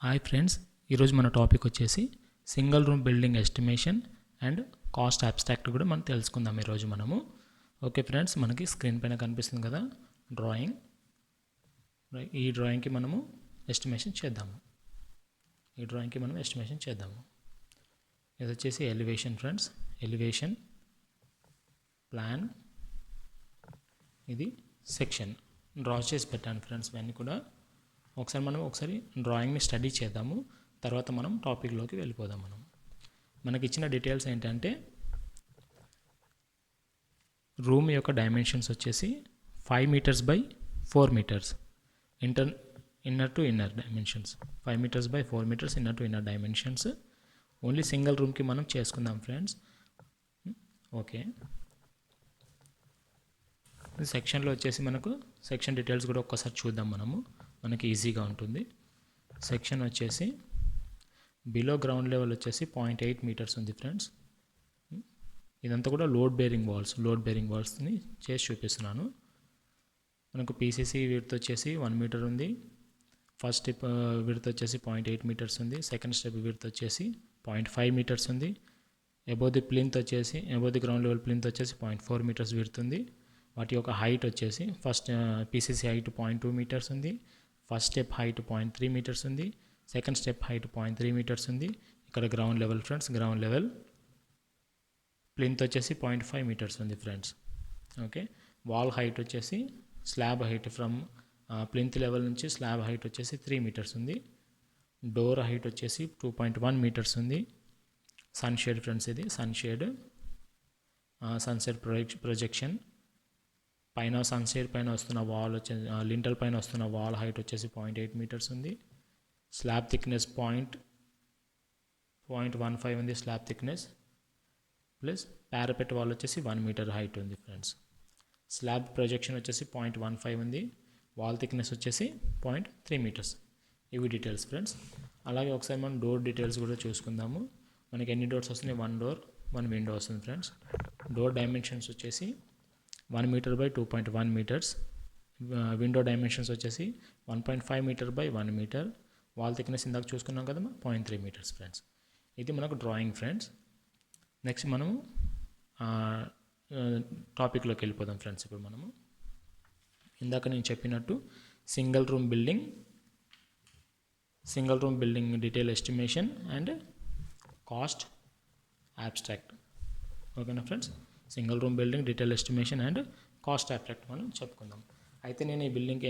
Hi friends, ఈరోజు మన topic వచ్చేసి single room building estimation and cost abstract కూడా మనం తెలుసుకుందాం ఈరోజు మనము. ఓకే ఫ్రెండ్స్, మనకి స్క్రీన్ పైన కనిపిస్తుంది కదా డ్రాయింగ్. ఈ డ్రాయింగ్కి మనము ఎస్టిమేషన్ చేద్దాము. ఇది వచ్చేసి ఎలివేషన్ ఫ్రెండ్స్, ఎలివేషన్ ప్లాన్. ఇది సెక్షన్ డ్రా చేసి పెట్టాను ఫ్రెండ్స్. ఇవన్నీ కూడా ఒకసారి డ్రాయింగ్ని స్టడీ చేద్దాము, తర్వాత మనం టాపిక్లోకి వెళ్ళిపోదాం. మనకి ఇచ్చిన డీటెయిల్స్ ఏంటంటే రూమ్ యొక్క డైమెన్షన్స్ వచ్చేసి 5 metres by 4 metres, inner to inner dimensions 5 metres by 4 metres inner to inner dimensions. Only single రూమ్కి మనం చేసుకుందాం ఫ్రెండ్స్. ఓకే, సెక్షన్లో వచ్చేసి మనకు సెక్షన్ డీటెయిల్స్ కూడా ఒక్కసారి చూద్దాం మనకి ఈజీగా ఉంటుంది. సెక్షన్ వచ్చేసి బిలో గ్రౌండ్ లెవెల్ వచ్చేసి 0.8 మీటర్స్ ఉంది ఫ్రెండ్స్. ఇదంతా కూడా లోడ్ బేరింగ్ వాల్స్ని చేసి చూపిస్తున్నాను. మనకు పీసీసీ విడ్త్ వచ్చేసి 1 మీటర్ ఉంది. ఫస్ట్ స్టెప్ విడ్త్ వచ్చేసి 0.8 మీటర్స్ ఉంది. సెకండ్ స్టెప్ విడ్త్ వచ్చేసి 0.5 మీటర్స్ ఉంది. Above the ground level plinth వచ్చేసి 0.4 మీటర్స్ విడ్త్ ఉంది. వాటి యొక్క హైట్ వచ్చేసి ఫస్ట్ పీసీసీ హైట్ 0.2 మీటర్స్ ఉంది. ఫస్ట్ స్టెప్ హైట్ 0.3 మీటర్స్ ఉంది. సెకండ్ స్టెప్ హైట్ 0.3 మీటర్స్ ఉంది. ఇక్కడ ground level friends, ground level plinth వచ్చేసి 0.5 మీటర్స్ ఉంది ఫ్రెండ్స్. ఓకే, వాల్ హైట్ వచ్చేసి slab height from plinth level నుంచి స్లాబ్ హైట్ వచ్చేసి 3 మీటర్స్ ఉంది. డోర్ హైట్ వచ్చేసి 2.1 మీటర్స్ ఉంది. సన్షేడ్ ఫ్రెండ్స్, ఇది సన్షెడ్ ప్రొజెక్షన్. పైన సన్షేడ్ పైన వస్తున్న వాల్ వచ్చేసి లింటల్ పైన వస్తున్న వాల్ హైట్ వచ్చేసి 0.8 మీటర్స్ ఉంది. స్లాబ్ థిక్నెస్ 0.15 ఉంది slab thickness. Plus parapet wall వచ్చేసి 1 మీటర్ హైట్ ఉంది ఫ్రెండ్స్. స్లాబ్ ప్రొజెక్షన్ వచ్చేసి 0.15 ఉంది. వాల్ థిక్నెస్ వచ్చేసి 0.3 మీటర్స్. ఇవి డీటెయిల్స్ ఫ్రెండ్స్. అలాగే ఒకసారి మనం డోర్ డీటెయిల్స్ కూడా చూసుకుందాము. మనకి ఎన్ని డోర్స్ వస్తున్నాయి? 1 డోర్ 1 విండో వస్తుంది ఫ్రెండ్స్. డోర్ డైమెన్షన్స్ వచ్చేసి 1 metre by 2.1 metres. Window dimensions వచ్చేసి 1.5 metre by 1 metre. Wall thickness ఇందాక చూసుకున్నాం కదా 0.3 మీటర్స్ ఫ్రెండ్స్. ఇది మనకు డ్రాయింగ్ ఫ్రెండ్స్. నెక్స్ట్ మనము టాపిక్లోకి వెళ్ళిపోదాం ఫ్రెండ్స్. ఇప్పుడు మనము ఇందాక నేను చెప్పినట్టు single room building detail estimation and cost abstract. ఓకేనా friends, single room building detail estimation and cost abstract మనం చెప్పుకుందాం. అయితే నేను ఈ బిల్డింగ్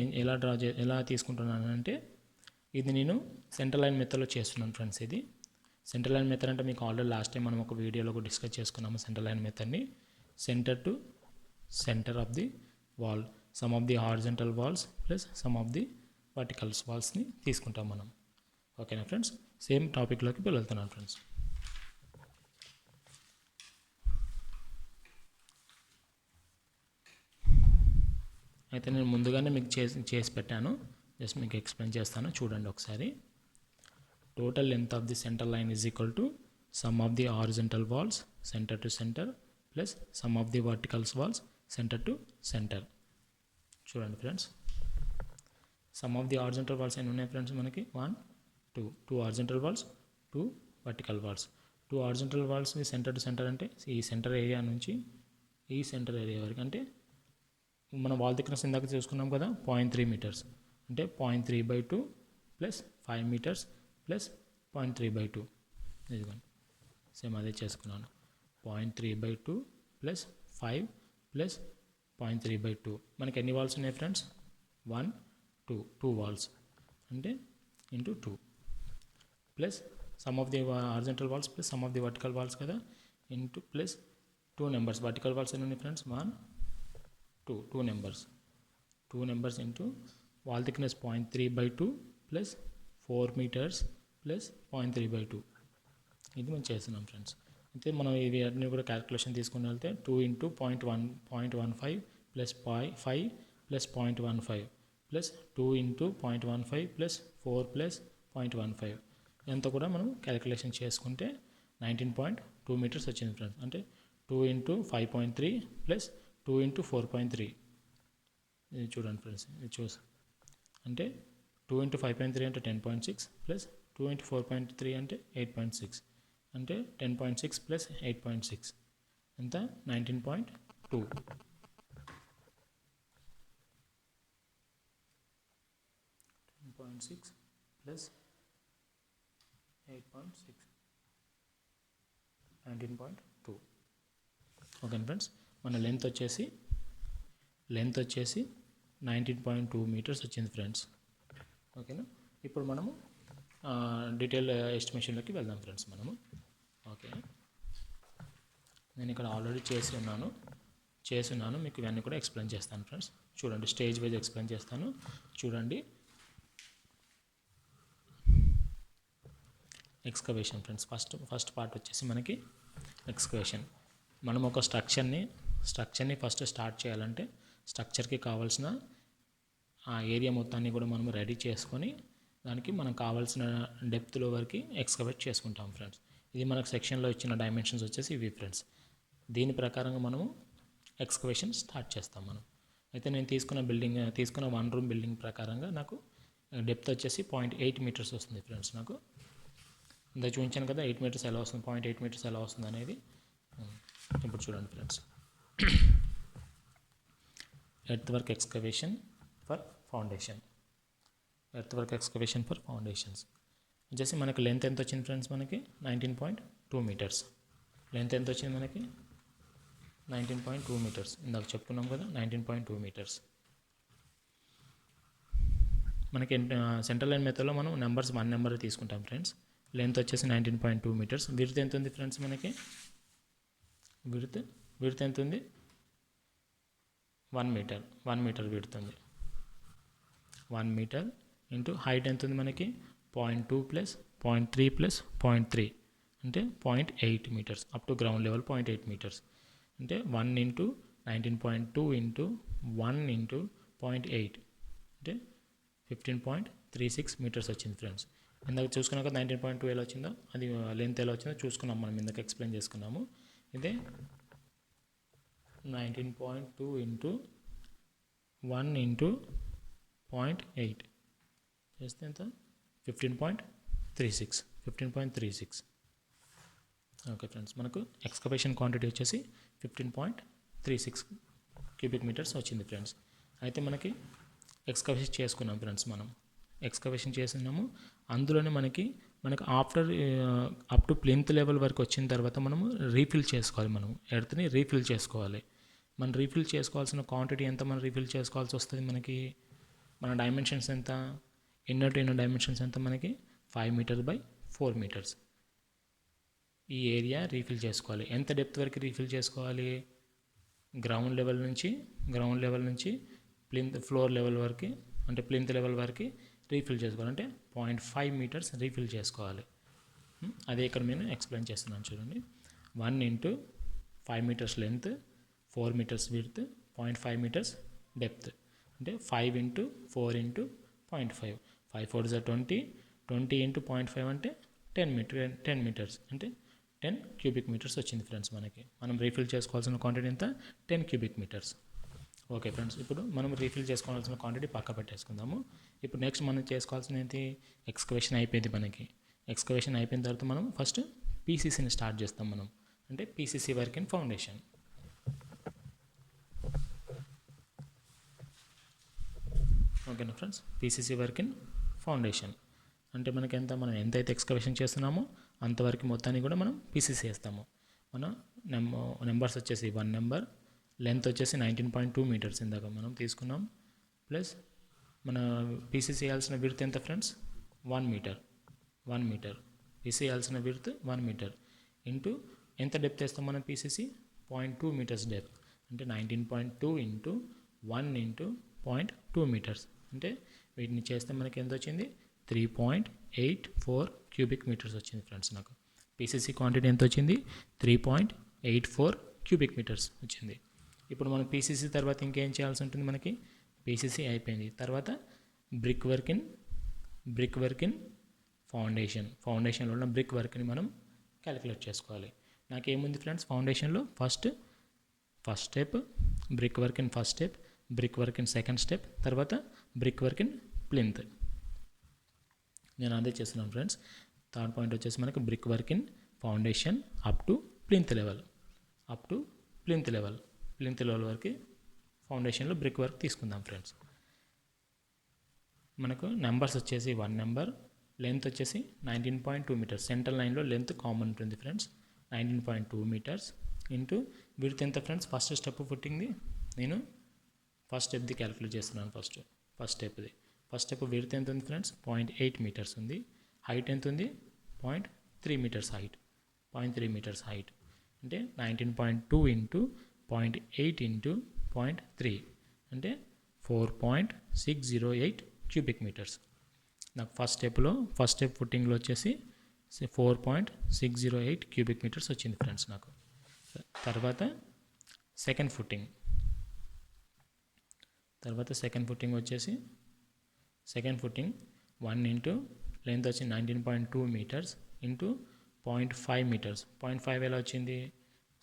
ఎలా తీసుకుంటున్నాను అంటే, ఇది నేను సెంటర్ లైన్ మెథడ్లో చేస్తున్నాను ఫ్రెండ్స్. ఇది సెంటర్ లైన్ మెథడ్ అంటే మీకు ఆల్రెడీ లాస్ట్ టైం మనం ఒక వీడియోలో కూడా డిస్కస్ చేసుకున్నాము. సెంటర్ లైన్ మెథడ్ని centre to centre of the wall, sum of the horizontal walls plus sum of the verticals వాల్స్ని తీసుకుంటాం మనం. ఓకేనా ఫ్రెండ్స్, సేమ్ టాపిక్లోకి వెళ్తున్నాను ఫ్రెండ్స్. అయితే నేను ముందుగానే మీకు చేసి పెట్టాను. జస్ట్ మీకు ఎక్స్ప్లెయిన్ చేస్తాను, చూడండి ఒకసారి. Total length of the centre line is equal to sum of the horizontal walls centre to centre plus sum of the verticals walls centre to centre. చూడండి friends, sum of the horizontal walls ఎన్ని ఉన్నాయి friends? మనకి 1 2 horizontal walls, 2 vertical walls. 2 horizontal walls centre to centre అంటే ఈ centre area నుంచి ఈ centre area వరకు, అంటే మనం వాల్ థిక్నెస్ ఇందాక చూసుకున్నాం కదా 0.3 మీటర్స్, అంటే 0.3/2 ప్లస్ 5 మీటర్స్ ప్లస్ 0.3/2. ఇదిగోండి, సేమ్ అదే చేసుకున్నాను. 0.3/2 ప్లస్ 5 ప్లస్ 0.3/2. మనకి ఎన్ని వాల్స్ ఉన్నాయి ఫ్రెండ్స్? 1 2 వాల్స్, అంటే into 2 plus sum of the horizontal walls plus sum of the vertical walls కదా, into plus 2 numbers. Vertical walls ఎన్ని ఉన్నాయి friends? 1 2 numbers into wall thickness 0.3/2 plus 4 metres plus 0.3/2. ఇది మనం చేస్తున్నాం ఫ్రెండ్స్. అయితే మనం ఇవి అన్నీ కూడా క్యాలిక్యులేషన్ తీసుకుని వెళ్తే 2 into 0.15 plus 5 plus 0.15 plus 2 into 0.15 plus 4 plus 0.15 ఇదంతా కూడా మనం క్యాలిక్యులేషన్ చేసుకుంటే 19.2 మీటర్స్ వచ్చింది ఫ్రెండ్స్. అంటే 2 ఇంటూ 5.3 ప్లస్ 2 ఇంటూ 4.3. ఇది చూడండి ఫ్రెండ్స్, ఇది అంటే 2 into 5.3 అంటే 10.6 ప్లస్ 2 into 4.3 అంటే 8.6 అంటే 10.6 ప్లస్ 8.6 ఎంత 19.2. 10.6 ప్లస్ 8.6 19.2. ఓకే ఫ్రెండ్స్, మన లెంత్ వచ్చేసి 19.2 మీటర్స్ వచ్చింది ఫ్రెండ్స్. ఓకేనా, ఇప్పుడు మనము డీటెయిల్ ఎస్టిమేషన్లోకి వెళ్దాం ఫ్రెండ్స్ మనము. ఓకే, నేను ఇక్కడ ఆల్రెడీ చేసి ఉన్నాను మీకు ఇవన్నీ కూడా ఎక్స్ప్లెయిన్ చేస్తాను ఫ్రెండ్స్. చూడండి, స్టేజ్ వైజ్ ఎక్స్ప్లెయిన్ చేస్తాను చూడండి. ఎక్స్కవేషన్ ఫ్రెండ్స్, ఫస్ట్ పార్ట్ వచ్చేసి మనకి ఎక్స్కవేషన్. మనం ఒక స్ట్రక్చర్ని ఫస్ట్ స్టార్ట్ చేయాలంటే స్ట్రక్చర్కి కావాల్సిన ఆ ఏరియా మొత్తాన్ని కూడా మనం రెడీ చేసుకొని దానికి మనకు కావాల్సిన డెప్త్లో వరకు ఎక్స్కవేట్ చేసుకుంటాం ఫ్రెండ్స్. ఇది మనకు సెక్షన్లో ఇచ్చిన డైమెన్షన్స్ వచ్చేసి ఇవి ఫ్రెండ్స్. దీని ప్రకారంగా మనము ఎక్స్కవేషన్ స్టార్ట్ చేస్తాం మనం. అయితే నేను తీసుకున్న 1 రూమ్ బిల్డింగ్ ప్రకారంగా నాకు డెప్త్ వచ్చేసి 0.8 మీటర్స్ వస్తుంది ఫ్రెండ్స్. నాకు ఇందా చూపించాను కదా 8 మీటర్స్ ఎలా వస్తుంది, 0.8 మీటర్స్ ఎలా వస్తుంది అనేది. ఇప్పుడు చూడండి friends, earth work excavation for foundation. వచ్చేసి మనకి లెంత్ ఎంత వచ్చింది ఫ్రెండ్స్, మనకి 19.2 మీటర్స్. లెంత్ ఎంత వచ్చింది మనకి 19.2 మీటర్స్. ఇందాక చెప్పుకున్నాం కదా 19.2 మీటర్స్. మనకి సెంట్రల్ లైన్ మెథడ్లో మనం నెంబర్స్ 1 నెంబర్ తీసుకుంటాం ఫ్రెండ్స్. లెంత్ వచ్చేసి 19.2 మీటర్స్. విడ్త్ ఎంత ఉంది ఫ్రెండ్స్, మనకి విడ్త్ ఎంత ఉంది 1 మీటర్. 1 మీటర్ విడ్త్ ఉంది. 1 మీటర్ ఇంటూ హైట్ ఎంత ఉంది మనకి 0.2 ప్లస్ 0.3 ప్లస్ 0.3 అంటే 0.8 metres. Up to ground level 0.8 metres అంటే 1 ఇంటూ 19.2 ఇంటూ 1 ఇంటూ 0.8 అంటే 15.36 మీటర్స్ వచ్చింది ఫ్రెండ్స్. ఇందాక చూసుకున్నాక 19.2 ఎలా వచ్చిందో, అది లెంత్ ఎలా వచ్చిందో చూసుకున్నాం మనం, ఇందాక ఎక్స్ప్లెయిన్ చేసుకున్నాము. ఇదే 19.2 ఇంటూ 1 ఇంటూ 0.8 చేస్తే ఎంత 15.36. ఓకే ఫ్రెండ్స్, మనకు ఎక్స్కవేషన్ క్వాంటిటీ వచ్చేసి 15.36 క్యూబిక్ మీటర్స్ వచ్చింది ఫ్రెండ్స్. అయితే మనకి ఎక్స్కవేషన్ చేసుకున్నాం ఫ్రెండ్స్. మనం ఎక్స్కవేషన్ చేస్తున్నాము. అందులోనే మనకి after up to plinth level వరకు వచ్చిన తర్వాత మనము రీఫిల్ చేసుకోవాలి. మనం ఎర్త్ని రీఫిల్ చేసుకోవాలి. మనం రీఫిల్ చేసుకోవాల్సిన క్వాంటిటీ ఎంత మనం రీఫిల్ చేసుకోవాల్సి వస్తుంది, మనకి మన డైమెన్షన్స్ ఎంత, ఇన్నర్ టు ఇన్నర్ డైమెన్షన్స్ ఎంత, మనకి 5 మీటర్ బై 4 మీటర్స్. ఈ ఏరియా రీఫిల్ చేసుకోవాలి. ఎంత డెప్త్ వరకు రీఫిల్ చేసుకోవాలి, గ్రౌండ్ లెవెల్ నుంచి ఫ్లోర్ లెవెల్ వరకు అంటే ప్లింత్ లెవెల్ వరకు రీఫిల్ చేసుకోవాలి. అంటే 0.5 మీటర్స్ రీఫిల్ చేసుకోవాలి. అదే ఇక్కడ నేను ఎక్స్ప్లెయిన్ చేస్తున్నాను చూడండి. 1 into 5 metres length, 4 metres width, 0.5 metres depth అంటే 5 ఇంటూ 4 ఇంటూ 0.5. 5 4 is 20 ఇంటూ 0.5 అంటే 10 మీటర్స్ అంటే 10 క్యూబిక్ మీటర్స్ వచ్చింది ఫ్రెండ్స్. మనం రీఫిల్ చేసుకోవాల్సిన క్వాంటిటీ ఎంత 10 క్యూబిక్ మీటర్స్. ఓకే ఫ్రెండ్స్, ఇప్పుడు మనం రీఫిల్ చేసుకోవాల్సిన క్వాంటిటీ పక్క పెట్టేసుకుందాము. ఇప్పుడు నెక్స్ట్ మనం చేసుకోవాల్సిన ఏంటి, ఎక్స్కవేషన్ అయిపోయింది. ఎక్స్కవేషన్ అయిపోయిన తర్వాత మనం ఫస్ట్ పీసీసీని స్టార్ట్ చేస్తాం మనం, అంటే పీసీసీ వర్క్ ఇన్ ఫౌండేషన్. ఓకేనా friends, PCC work in foundation అంటే మనం ఎంతైతే ఎక్స్కవేషన్ చేస్తున్నామో అంతవరకు మొత్తాన్ని కూడా మనం పీసీసీ వేస్తాము. మన నెంబర్స్ వచ్చేసి 1 నెంబర్, లెంత్ వచ్చేసి 19.2 మీటర్స్ ఇందాక మనం తీసుకున్నాం, ప్లస్ మన పీసీసీ వేయాల్సిన విడ్త్ ఎంత ఫ్రెండ్స్ 1 మీటర్. పీసీ వేయాల్సిన విడ్త్ 1 మీటర్ ఇంటూ ఎంత డెప్త్ వేస్తాం మనం పీసీసీ 0.2 మీటర్స్ డెప్త్ అంటే 19.2 ఇంటూ 1 ఇంటూ 0.2 మీటర్స్ అంటే వీటిని చేస్తే మనకి ఎంత వచ్చింది 3.84 క్యూబిక్ మీటర్స్ వచ్చింది ఫ్రెండ్స్. నాకు పీసీసీ క్వాంటిటీ ఎంత వచ్చింది 3.84 క్యూబిక్ మీటర్స్ వచ్చింది. ఇప్పుడు మనం పీసీసీ తర్వాత ఇంకేం చేయాల్సి ఉంటుంది, మనకి పీసీసీ అయిపోయింది తర్వాత బ్రిక్ వర్క్ ఇన్ ఫౌండేషన్లో ఉన్న బ్రిక్ వర్క్ని మనం క్యాలిక్యులేట్ చేసుకోవాలి. నాకేముంది ఫ్రెండ్స్, ఫౌండేషన్లో first step brick work in first step, brick work in second step, తర్వాత బ్రిక్ వర్క్ ఇన్ ప్లింత్. నేను అదే చేస్తున్నాను ఫ్రెండ్స్. థర్డ్ పాయింట్ వచ్చేసి మనకి brick work in foundation up to plinth level. Plinth level వరకు ఫౌండేషన్లో బ్రిక్ వర్క్ తీసుకుందాం friends. మనకు నెంబర్స్ వచ్చేసి 1 నెంబర్, లెంత్ వచ్చేసి 19.2 మీటర్స్. సెంటర్ లైన్లో లెంత్ కామన్ ఉంటుంది ఫ్రెండ్స్. 19.2 మీటర్స్ ఇంటూ విడ్త్ ఎంత ఫ్రెండ్స్? ఫస్ట్ స్టెప్ ఫుట్టింగ్ది నేను ఫస్ట్ స్టెప్ది క్యాలిక్యులేట్ చేస్తున్నాను. ఫస్ట్ స్టెప్ విడ్త్ ఎంత ఉంది ఫ్రెండ్స్? 0.8 మీటర్స్ ఉంది. హైట్ ఎంత ఉంది? 0.3 మీటర్స్ హైట్. 0.3 మీటర్స్ హైట్ అంటే 19.2 ఇంటూ 0.8 ఇంటూ 0.3 అంటే 4.608 క్యూబిక్ మీటర్స్. నాకు ఫస్ట్ స్టెప్ ఫుట్టింగ్లో వచ్చేసి 4.608 క్యూబిక్ మీటర్స్ వచ్చింది ఫ్రెండ్స్ నాకు. తర్వాత సెకండ్ ఫుట్టింగ్ వచ్చేసి సెకండ్ ఫుట్టింగ్ 1 ఇంటూ లెంత్ వచ్చి 19.2 మీటర్స్ ఇంటూ 0.5 మీటర్స్. 0.5 ఎలా వచ్చింది?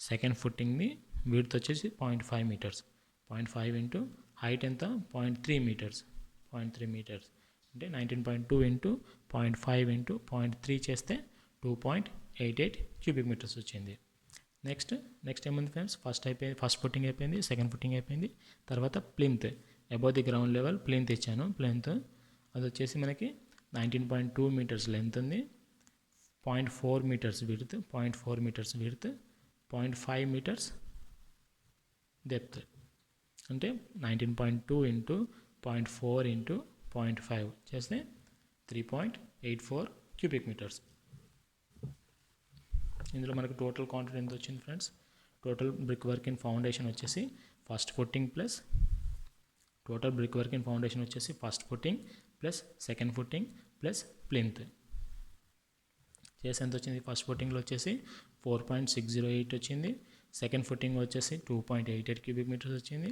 సెకండ్ ఫుట్టింగ్ది విడ్త్ వచ్చేసి 0.5 మీటర్స్. 0.5 ఇంటూ హైట్ ఎంత? 0.3 మీటర్స్. 0.3 మీటర్స్ అంటే 19.2 ఇంటూ 0.5 ఇంటూ 0.3 చేస్తే 2.88 క్యూబిక్ మీటర్స్ వచ్చింది. నెక్స్ట్ ఏముంది ఫ్రెండ్స్? ఫస్ట్ ఫుట్టింగ్ అయిపోయింది, సెకండ్ ఫుట్టింగ్ అయిపోయింది. తర్వాత plinth above the ground level plinth ఇచ్చాను. ప్లింత్ అది వచ్చేసి మనకి 19.2 మీటర్స్ లెంత్ ఉంది, 0.4 మీటర్స్ విడ్త్, 0.5 మీటర్స్ డెప్త్ అంటే 19.2 ఇంటూ 0.4 ఇంటూ 0.5 చేస్తే 3.84 క్యూబిక్ మీటర్స్. ఇందులో మనకు టోటల్ క్వాంటిటీ ఎంత వచ్చింది friends? Total brick work in foundation వచ్చేసి first footing plus second footing plus plinth చేసి ఎంత వచ్చింది? ఫస్ట్ ఫుట్టింగ్లో వచ్చేసి 4.608 వచ్చింది. సెకండ్ ఫుట్టింగ్ వచ్చేసి 2.88 క్యూబిక్ మీటర్స్ వచ్చింది.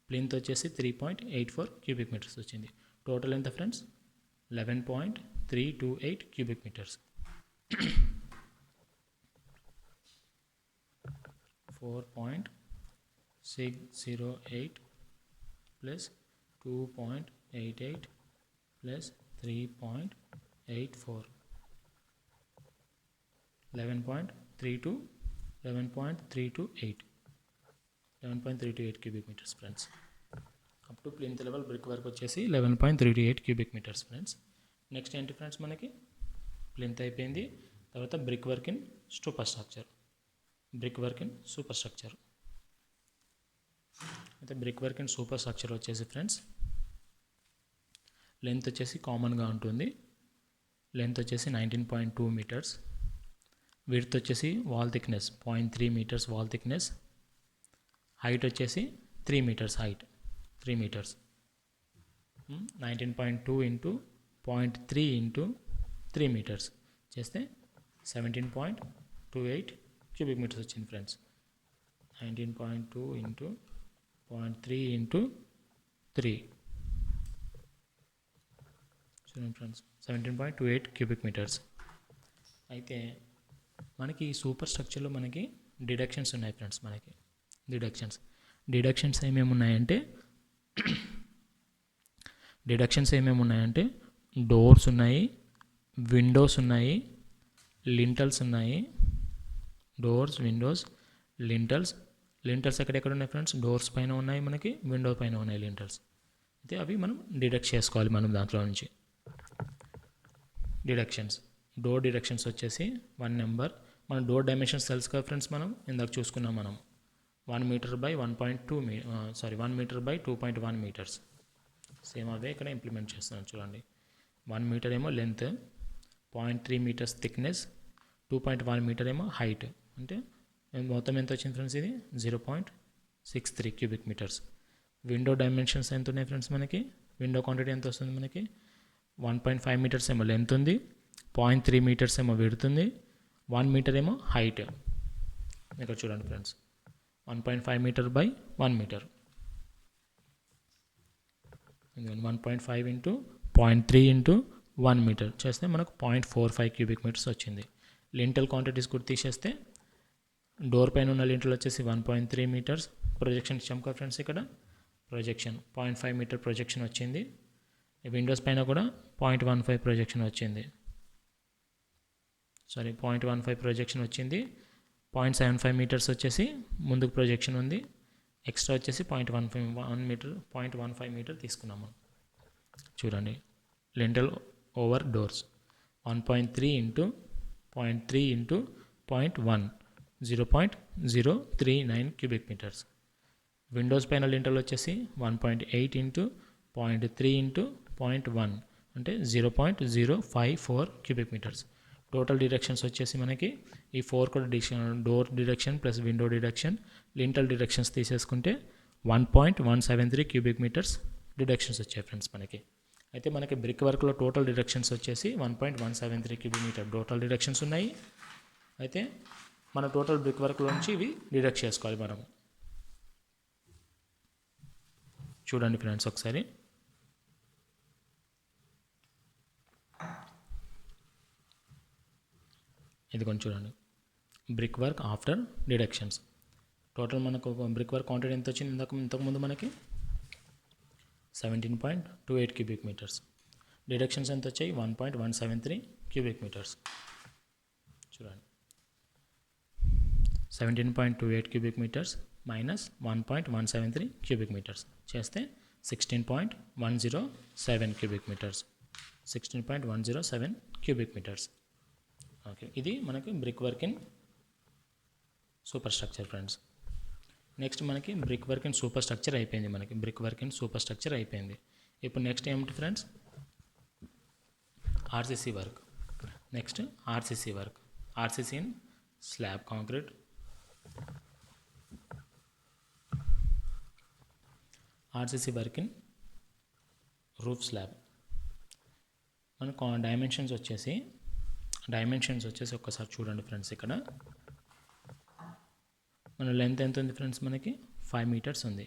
ప్లింత్ వచ్చేసి 3.84 క్యూబిక్ మీటర్స్ వచ్చింది. టోటల్ ఎంత friends? 11.328 cubic metres. 4.608 plus 2.88 plus 3.84 11.328 cubic metres friends. Up to plinth level brick work వచ్చేసి 11.328 క్యూబిక్ మీటర్స్ ఫ్రెండ్స్. నెక్స్ట్ ఏంటి ఫ్రెండ్స్? మనకి ప్లింత్ అయిపోయింది. తర్వాత brick work in superstructure. అయితే brick work in superstructure వచ్చేసి friends length వచ్చేసి కామన్గా ఉంటుంది. లెంత్ వచ్చేసి 19.2 మీటర్స్. విడ్త్ వచ్చేసి wall thickness 0.3 metres wall thickness. Height వచ్చేసి 3 metres height. 3 metres 19.2 into 0.3 into 3 metres చేస్తే 17.28 క్యూబిక్ మీటర్స్ వచ్చింది ఫ్రెండ్స్. 19.2 ఇంటూ 0.3 ఇంటూ 3 చూడండి ఫ్రెండ్స్ 17.28 క్యూబిక్ మీటర్స్. అయితే మనకి ఈ సూపర్ స్ట్రక్చర్లో మనకి డిడక్షన్స్ ఉన్నాయి ఫ్రెండ్స్. మనకి డిడక్షన్స్ ఏమేమి ఉన్నాయంటే డోర్స్ ఉన్నాయి, విండోస్ ఉన్నాయి, లింటల్స్ ఉన్నాయి. డోర్స్, విండోస్, లింటల్స్ ఎక్కడెక్కడ ఉన్నాయి ఫ్రెండ్స్? డోర్స్ పైన ఉన్నాయి, మనకి విండో పైన ఉన్నాయి లింటల్స్. అయితే అవి మనం డిడక్ట్ చేసుకోవాలి మనం దాంట్లో నుంచి. డోర్ డిడక్షన్స్ వచ్చేసి 1 నెంబర్. మన డోర్ డైమెన్షన్స్ తెలుసు కదా ఫ్రెండ్స్, మనం ఇందాక చూసుకున్నాం. మనం 1 మీటర్ బై 2.1 మీటర్స్. సేమ్ అవే ఇక్కడ ఇంప్లిమెంట్ చేస్తున్నాను చూడండి. 1 మీటర్ ఏమో లెంత్, 0.3 మీటర్స్ థిక్నెస్, 2.1 మీటర్ ఏమో హైట్. అంటే మొత్తం ఎంత వచ్చింది ఫ్రెండ్స్? ఇది 0.63 క్యూబిక్ మీటర్స్. విండో డైమెన్షన్స్ ఎంత ఉన్నాయి ఫ్రెండ్స్? మనకి విండో క్వాంటిటీ ఎంత వస్తుంది? మనకి 1.5 మీటర్స్ ఏమో లెంత్ ఉంది, 0.3 మీటర్స్ ఏమో విడ్త్ ఉంది, 1 మీటర్ ఏమో హైట్. ఇక్కడ చూడండి friends 1.5 metre by 1 metre. 1.5 into 0.3 into 1 metre చేస్తే మనకు 0.45 క్యూబిక్ మీటర్స్ వచ్చింది. లింటల్ క్వాంటిటీస్ కూడా తీసేస్తే డోర్ పైన ఉన్న లింటల్ వచ్చేసి 1.3 మీటర్స్. ప్రొజెక్షన్ ఇచ్చాం కదా ఫ్రెండ్స్, ఇక్కడ ప్రొజెక్షన్ 0.5 మీటర్ ప్రొజెక్షన్ వచ్చింది. విండోస్ పైన కూడా 0.15 ప్రొజెక్షన్ వచ్చింది. 0.15 ప్రొజెక్షన్ వచ్చింది. 0.75 మీటర్స్ వచ్చేసి ముందుకు ప్రొజెక్షన్ ఉంది. ఎక్స్ట్రా వచ్చేసి 0.15 మీటర్ తీసుకున్నాము. చూడండి, lintel over doors 1.3 into 0.3 into 0.1 0.039 cubic metres. Windows పైన లింటల్ వచ్చేసి 1.8 ఇంటూ 0.3 ఇంటూ 0.1 అంటే 0.054 క్యూబిక్ మీటర్స్. టోటల్ డిడక్షన్స్ వచ్చేసి మనకి ఈ 4 కూడా door deduction plus window deduction lintel deductions తీసేసుకుంటే 1.173 క్యూబిక్ మీటర్స్ డిడక్షన్స్ వచ్చాయి ఫ్రెండ్స్ మనకి. అయితే మనకి బ్రిక్ వర్క్లో టోటల్ డిడక్షన్స్ వచ్చేసి 1.173 క్యూబిక్ మీటర్ టోటల్ డిడక్షన్స్ ఉన్నాయి. అయితే మన టోటల్ బ్రిక్ వర్క్లోంచి ఇవి డిడక్ట్ చేసుకోవాలి మనం. చూడండి ఫ్రెండ్స్ ఒకసారి. ఇది కొంచెం చూడండి, brick work after deductions. Total మనకు బ్రిక్ వర్క్ క్వాంటిటీ ఎంత వచ్చింది ఇంతకుముందు మనకి 17.28 క్యూబిక్ మీటర్స్. డిడక్షన్స్ ఎంత వచ్చాయి 1.173 క్యూబిక్ మీటర్స్. చూడండి, 17.28 cubic metres minus 1.173 cubic metres చేస్తే 16.107 cubic metres. 16.107 cubic metres. Okay, ఇది మనకి brick work in superstructure friends. Next మనకి brick work in superstructure అయిపోయింది. మనకి brick work in superstructure అయిపోయింది. ఇప్పుడు నెక్స్ట్ ఏమిటి friends, RCC work. Next RCC work. RCC in slab concrete. RCC work in roof slab. మనకు dimensions వచ్చేసి ఒక్కసారి చూడండి ఫ్రెండ్స్. ఇక్కడ మన లెంత్ ఎంత ఉంది ఫ్రెండ్స్, మనకి 5 మీటర్స్ ఉంది.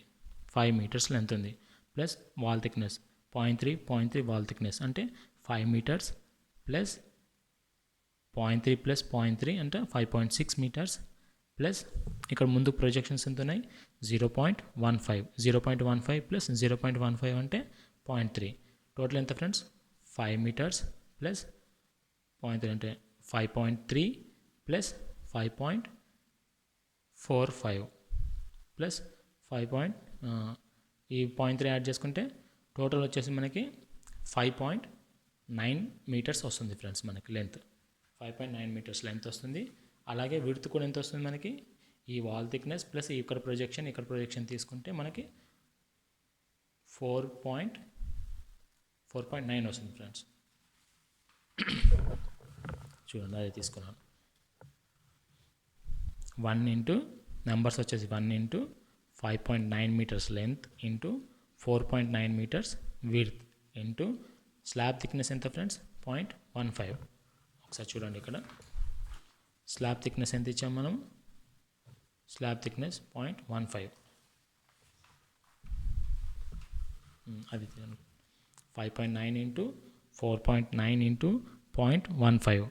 5 మీటర్స్ లెంత్ ఉంది plus wall thickness 0.3 wall thickness అంటే 5 మీటర్స్ ప్లస్ 0.3 ప్లస్ 0.3 అంటే 5.6 మీటర్స్ ప్లస్ ఇక్కడ ముందు ప్రొజెక్షన్స్ ఎంత ఉన్నాయి 0.15 ప్లస్ 0.15 అంటే 0.3. టోటల్ ఎంత ఫ్రెండ్స్ 5 మీటర్స్ ప్లస్ 0.3 అంటే 5.3 ప్లస్ 5.45 ప్లస్ 5. ఈ 0.3 యాడ్ చేసుకుంటే టోటల్ వచ్చేసి మనకి 5.9 మీటర్స్ వస్తుంది ఫ్రెండ్స్. మనకి లెంత్ 5.9 మీటర్స్ లెంత్ వస్తుంది. అలాగే విడ్త్ కూడా ఎంత వస్తుంది మనకి, ఈ వాల్ థిక్నెస్ ప్లస్ ఇక్కడ ప్రొజెక్షన్ తీసుకుంటే మనకి 4.9 వస్తుంది ఫ్రెండ్స్. చూడండి, అదే తీసుకున్నాను. 1 ఇంటూ నెంబర్స్ వచ్చేసి 1 into 5.9 metres length into 4.9 metres width into slab thickness ఎంత ఫ్రెండ్స్ 0.15. ఒకసారి చూడండి, ఇక్కడ స్లాబ్ థిక్నెస్ ఎంత ఇచ్చాము మనం, స్లాబ్ థిక్నెస్ 0.15. అది 5.9 ఇంటూ 4.9 ఇంటూ 0.15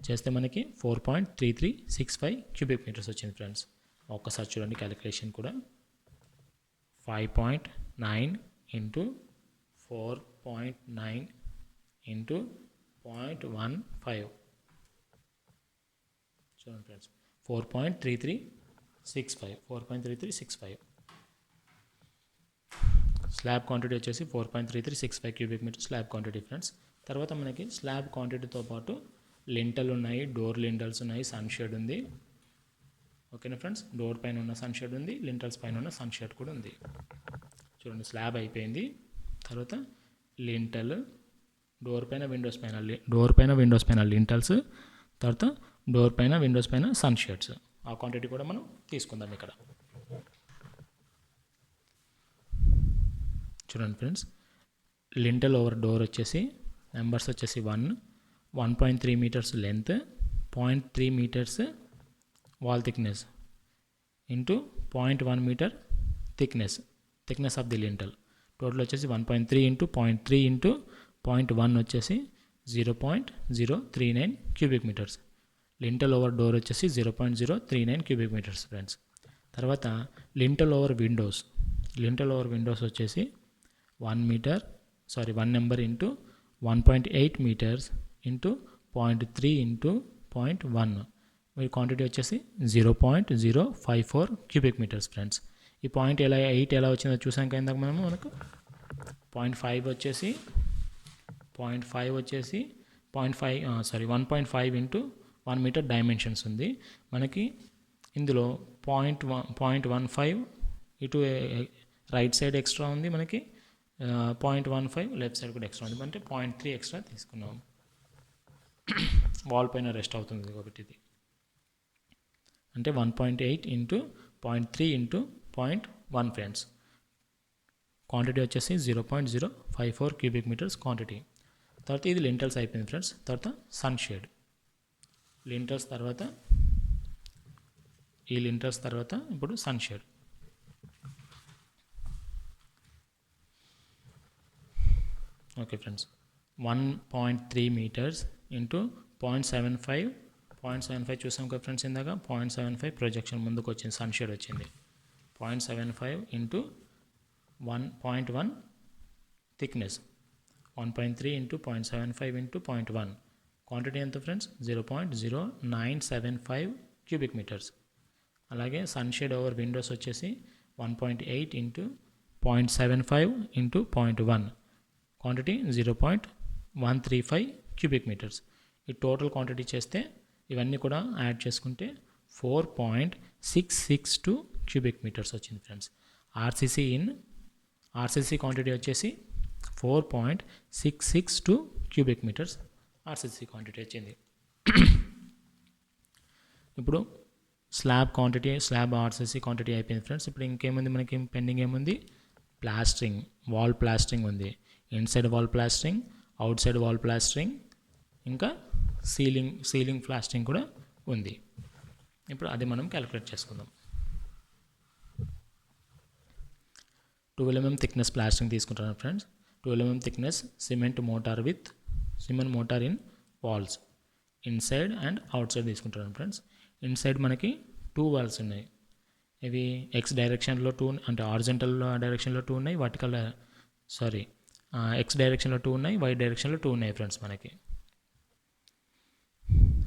చేస్తే మనకి 4.3365 క్యూబిక్ మీటర్స్ వచ్చింది ఫ్రెండ్స్. ఒక్కసారి చూడండి క్యాలిక్యులేషన్ కూడా. 5.9 ఇంటూ 4.9 ఇంటూ 0.15 చూడండి ఫ్రెండ్స్ 4.3365. స్లాబ్ క్వాంటిటీ వచ్చేసి 4.3365 cubic metre slab quantity friends. తర్వాత మనకి స్లాబ్ క్వాంటిటీతో పాటు లింటల్ ఉన్నాయి, డోర్ లింటల్స్ ఉన్నాయి, సన్షేడ్ ఉంది. ఓకేనా ఫ్రెండ్స్, డోర్ పైన ఉన్న సన్షేడ్ ఉంది, లింటల్స్ పైన ఉన్న సన్షేడ్ కూడా ఉంది. చూడండి, స్లాబ్ అయిపోయింది. తర్వాత లింటల్, డోర్ పైన విండోస్ పైన లింటల్స్, తర్వాత డోర్ పైన విండోస్ పైన సన్షేడ్స్. ఆ క్వాంటిటీ కూడా మనం తీసుకుందాం ఇక్కడ. చూడండి ఫ్రెండ్స్, లింటల్ ఓవర్ డోర్ వచ్చేసి నెంబర్స్ వచ్చేసి 1.3 metres length, 0.3 metres wall thickness into 0.1 metre thickness of the lintel. Total వచ్చేసి 1.3 ఇంటూ 0.3 ఇంటూ 0.1 వచ్చేసి 0.039 cubic metres. Lintel over door వచ్చేసి 0.039 క్యూబిక్ మీటర్స్ ఫ్రెండ్స్. తర్వాత లింటల్ ఓవర్ విండోస్ వచ్చేసి 1 metre 1 number into 1.8 metres into 0.3 into 0.1. మీ quantity వచ్చేసి 0.054 cubic metres friends. ఈ 8 ఎలా వచ్చిందో చూసాం కదా ఇందాక మనకు 0.5 వచ్చేసి 1.5 ఇంటూ 1 మీటర్ డైమెన్షన్స్ ఉంది మనకి. ఇందులో 0.15 ఇటు రైట్ సైడ్ ఎక్స్ట్రా ఉంది మనకి, 0.15 లెఫ్ట్ సైడ్ కూడా ఎక్స్ట్రా ఉంది, అంటే 0.3 ఎక్స్ట్రా తీసుకున్నాం. వాల్ పైన రెస్ట్ అవుతుంది కాబట్టి ఇది అంటే 1.8 ఇంటూ 0.3 ఇంటూ 0.1 ఫ్రెండ్స్. క్వాంటిటీ వచ్చేసి 0.054 క్యూబిక్ మీటర్స్ క్వాంటిటీ. తర్వాత ఇది లింటల్స్ అయిపోయింది ఫ్రెండ్స్. తర్వాత సన్షేడ్ లింటల్స్ తర్వాత ఇప్పుడు sunshade. Okay friends, 1.3 metres into 0.75 చూసాం కదా ఫ్రెండ్స్ ఇందాక. 0.75 ప్రొజెక్షన్ ముందుకు వచ్చింది, సన్షేడ్ వచ్చింది. 0.75 into 1.1 thickness, 1.3 into 0.75 into 0.1 quantity ఎంత ఫ్రెండ్స్? 0.0975 cubic metres. అలాగే సన్షేడ్ ఓవర్ విండోస్ వచ్చేసి 1.8 into 0.75 into 0.1 quantity 0.135 cubic metres. ఈ టోటల్ క్వాంటిటీ చేస్తే ఇవన్నీ కూడా యాడ్ చేసుకుంటే 4.662 క్యూబిక్ మీటర్స్ వచ్చింది ఫ్రెండ్స్. ఆర్సీసీ క్వాంటిటీ వచ్చేసి 4.662 క్యూబిక్ మీటర్స్ ఆర్సీసీ క్వాంటిటీ వచ్చింది. ఇప్పుడు స్లాబ్ ఆర్సీసీ క్వాంటిటీ అయిపోయింది ఫ్రెండ్స్. ఇప్పుడు ఇంకేముంది మనకి పెండింగ్? ఏముంది? ప్లాస్టరింగ్, వాల్ ప్లాస్టరింగ్ ఉంది. Inside wall plastering, outside wall plastering, ఇంకా సీలింగ్ ప్లాస్టరింగ్ కూడా ఉంది. ఇప్పుడు అది మనం క్యాలిక్యులేట్ చేసుకుందాం. 12 mm థిక్నెస్ ప్లాస్టరింగ్ తీసుకుంటున్నాను friends. 12 mm thickness cement mortar in walls inside and outside తీసుకుంటున్నాను ఫ్రెండ్స్. ఇన్సైడ్ మనకి 2 వాల్స్ ఉన్నాయి. ఇవి ఎక్స్ డైరెక్షన్లో 2, అంటే హారిజాంటల్ డైరెక్షన్లో 2 ఉన్నాయి, ఎక్స్ డైరెక్షన్లో 2 ఉన్నాయి, వై డైరెక్షన్లో 2 ఉన్నాయి ఫ్రెండ్స్ మనకి.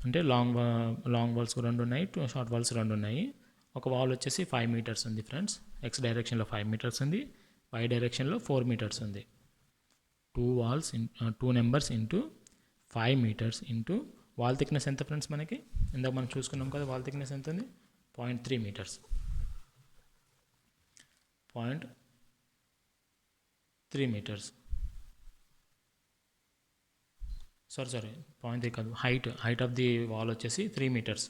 అంటే లాంగ్ వాల్స్ 2 ఉన్నాయి, షార్ట్ వాల్స్ 2 ఉన్నాయి. ఒక వాల్ వచ్చేసి 5 మీటర్స్ ఉంది ఫ్రెండ్స్. ఎక్స్ డైరెక్షన్లో 5 మీటర్స్ ఉంది, వై డైరెక్షన్లో 4 మీటర్స్ ఉంది. 2 numbers into 5 metres into wall thickness ఎంత ఫ్రెండ్స్ మనకి? ఇందాక మనం చూసుకున్నాం కదా వాల్ థిక్నెస్ ఎంత ఉంది? 0.3 మీటర్స్. 0.3 మీటర్స్, 0.3 కాదు, హైట్ ఆఫ్ ది వాల్ వచ్చేసి 3 metres.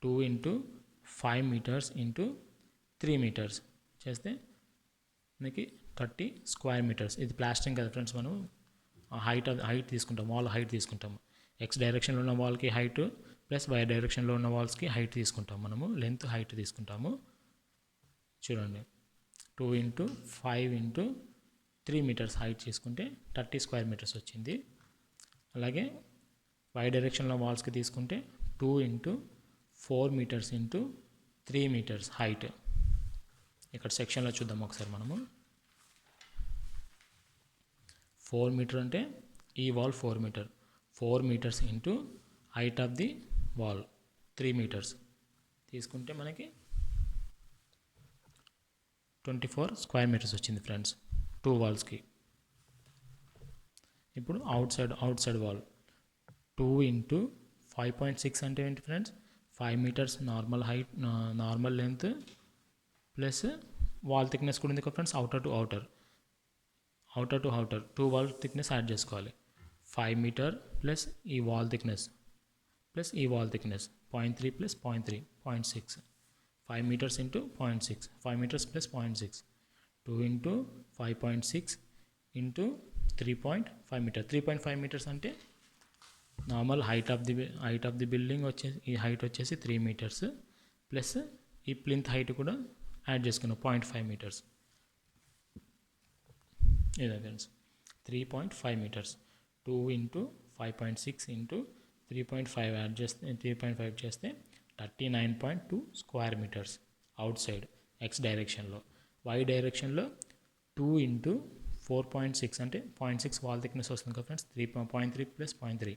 2 into 5 metres into 3 metres చేస్తే మనకి 30 స్క్వేర్ మీటర్స్. ఇది ప్లాస్టరింగ్ కదా ఫ్రెండ్స్. మనం హైట్ తీసుకుంటాం, వాల్ హైట్ తీసుకుంటాము. ఎక్స్ డైరెక్షన్లో ఉన్న వాల్కి హైట్ ప్లస్ వై డైరెక్షన్లో ఉన్న వాల్స్కి హైట్ తీసుకుంటాం. మనము లెంత్ హైట్ తీసుకుంటాము. చూడండి, 2 ఇంటూ 5 ఇంటూ 3 మీటర్స్ హైట్ తీసుకుంటే 30 స్క్వేర్ మీటర్స్ వచ్చింది. అలాగే వై డైరెక్షన్లో వాల్స్కి తీసుకుంటే 2 into 4 metres into 3 metres height. ఇక్కడ సెక్షన్లో చూద్దాం ఒకసారి మనము. 4 మీటర్ అంటే ఈ wall 4 metres into height of the wall 3 metres తీసుకుంటే మనకి 24 స్క్వేర్ మీటర్స్ వచ్చింది ఫ్రెండ్స్ 2 వాల్స్కి. ఇప్పుడు అవుట్ సైడ్ వాల్ 2 ఇంటూ 5.6 అంటే ఏంటి friends? 5 metres normal length plus wall thickness కూడా ఉంది కదా friends. Outer to outer 2 wall thickness add చేసుకోవాలి. 5 మీటర్ ప్లస్ ఈ వాల్ థిక్నెస్ ప్లస్ ఈ wall thickness 0.3 plus 0.6 5 metres into 0.6 5 metres plus 0.6 2 into 5.6 into 3.5 metre 3.5 metres అంటే normal height of the building వచ్చేసి ఈ height వచ్చేసి 3 మీటర్స్ ప్లస్ ఈ plinth height కూడా add చేసుకున్నాం 0.5 మీటర్స్. ఇదే friends 3.5 metres. 2 into 5.6 into 3.5 add చేస్తే 3.5 చేస్తే 39.2 square metres outside X డైరెక్షన్లో. వై డైరెక్షన్లో 2 ఇంటూ 4.6 అంటే 0.6 వాల్ థిక్నెస్ వస్తుంది కదా friends. 3.3 plus 0.3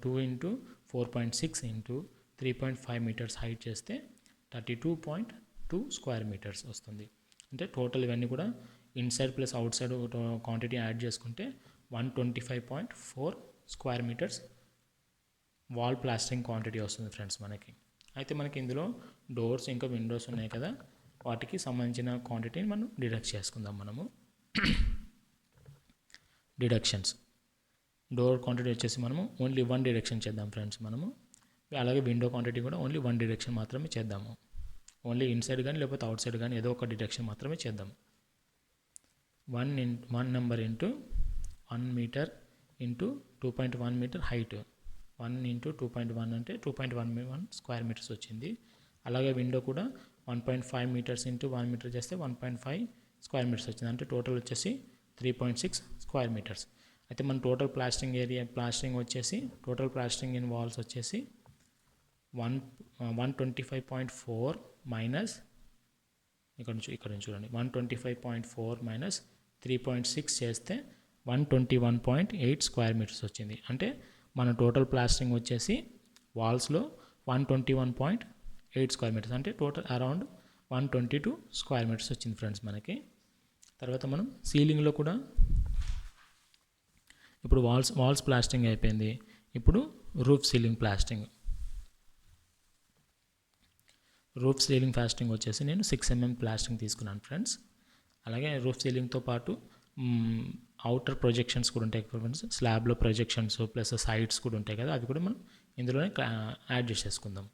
2 into 4.6 into 3.5 metres height చేస్తే 32.2 స్క్వేర్ మీటర్స్ వస్తుంది. అంటే టోటల్ ఇవన్నీ కూడా inside plus outside quantity add చేసుకుంటే 125.4 square metres wall plastering quantity వస్తుంది ఫ్రెండ్స్ మనకి. అయితే మనకి ఇందులో డోర్స్ ఇంకా విండోస్ ఉన్నాయి కదా, వాటికి సంబంధించిన క్వాంటిటీని మనం డిడక్ట్ చేసుకుందాం. మనము డిడక్షన్స్ డోర్ క్వాంటిటీ వచ్చేసి మనము ఓన్లీ 1 డిడక్షన్ చేద్దాం ఫ్రెండ్స్ మనము. అలాగే విండో క్వాంటిటీ కూడా ఓన్లీ 1 డిడక్షన్ మాత్రమే చేద్దాము. ఓన్లీ ఇన్సైడ్ కానీ లేకపోతే అవుట్ సైడ్ కానీ ఏదో ఒక డిడక్షన్ మాత్రమే చేద్దాం. 1 number into 1 metre into 2.1 metre height, 1 into 2.1 అంటే 2.1 స్క్వేర్ మీటర్స్ వచ్చింది. అలాగే విండో కూడా 1.5 మీటర్స్ ఇంటూ 1 మీటర్ చేస్తే 1.5 స్క్వేర్ మీటర్స్ వచ్చింది. అంటే టోటల్ వచ్చేసి 3.6 స్క్వేర్ మీటర్స్. అయితే మన టోటల్ ప్లాస్టరింగ్ వచ్చేసి టోటల్ ప్లాస్టరింగ్ ఇన్ వాల్స్ వచ్చేసి 125.4 మైనస్ ఇక్కడ నుంచి చూడండి 125.4 మైనస్ 3.6 చేస్తే 121.8 స్క్వేర్ మీటర్స్ వచ్చింది. అంటే మన టోటల్ ప్లాస్టరింగ్ వచ్చేసి వాల్స్లో 121.8 స్క్వేర్ మీటర్స్, అంటే టోటల్ అరౌండ్ 122 స్క్వేర్ మీటర్స్ వచ్చింది ఫ్రెండ్స్ మనకి. తర్వాత మనం సీలింగ్లో కూడా ఇప్పుడు వాల్స్ ప్లాస్టరింగ్ అయిపోయింది. ఇప్పుడు రూఫ్ సీలింగ్ ప్లాస్టరింగ్ వచ్చేసి నేను 6 mm ప్లాస్టరింగ్ తీసుకున్నాను ఫ్రెండ్స్. అలాగే రూఫ్ సీలింగ్తో పాటు అవుటర్ ప్రొజెక్షన్స్ కూడా ఉంటాయి ఫ్రెండ్స్. స్లాబ్లో ప్రొజెక్షన్స్ ప్లస్ సైడ్స్ కూడా ఉంటాయి కదా, అవి కూడా మనం ఇందులోనే యాడ్ చేసేసుకుందాం.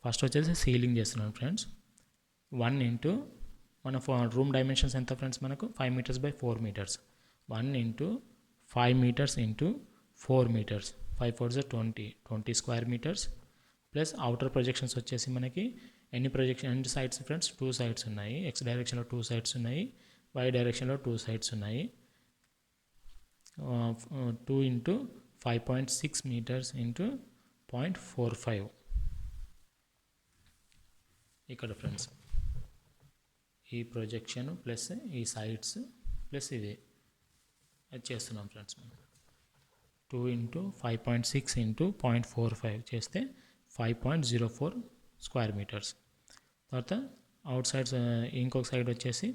ఫస్ట్ వచ్చేసి సీలింగ్ చేస్తున్నాను ఫ్రెండ్స్. 1 ఇంటూ మన రూమ్ డైమెన్షన్స్ ఎంత ఫ్రెండ్స్ మనకు 5 metres by 4 metres. 1 into 5 metres into 4 metres, 5 4 20 square metres plus outer projections వచ్చేసి మనకి ఎన్ని సైడ్స్ ఫ్రెండ్స్ 2 సైడ్స్ ఉన్నాయి. ఎక్స్ డైరెక్షన్లో 2 సైడ్స్ ఉన్నాయి, వై డైరెక్షన్లో 2 సైడ్స్ ఉన్నాయి. 2 ఇంటూ 5.6 మీటర్స్ ఇంటూ 0.45 ఇక్కడ ఫ్రెండ్స్ ఈ ప్రొజెక్షన్ ప్లస్ ఈ సైడ్స్ ప్లస్ ఇది అది చేస్తున్నాం ఫ్రెండ్స్. మనం 2 ఇంటూ 5.6 ఇంటూ 0.45 చేస్తే 5.04 స్క్వేర్ మీటర్స్. తర్వాత అవుట్ సైడ్స్ ఇంకొక సైడ్ వచ్చేసి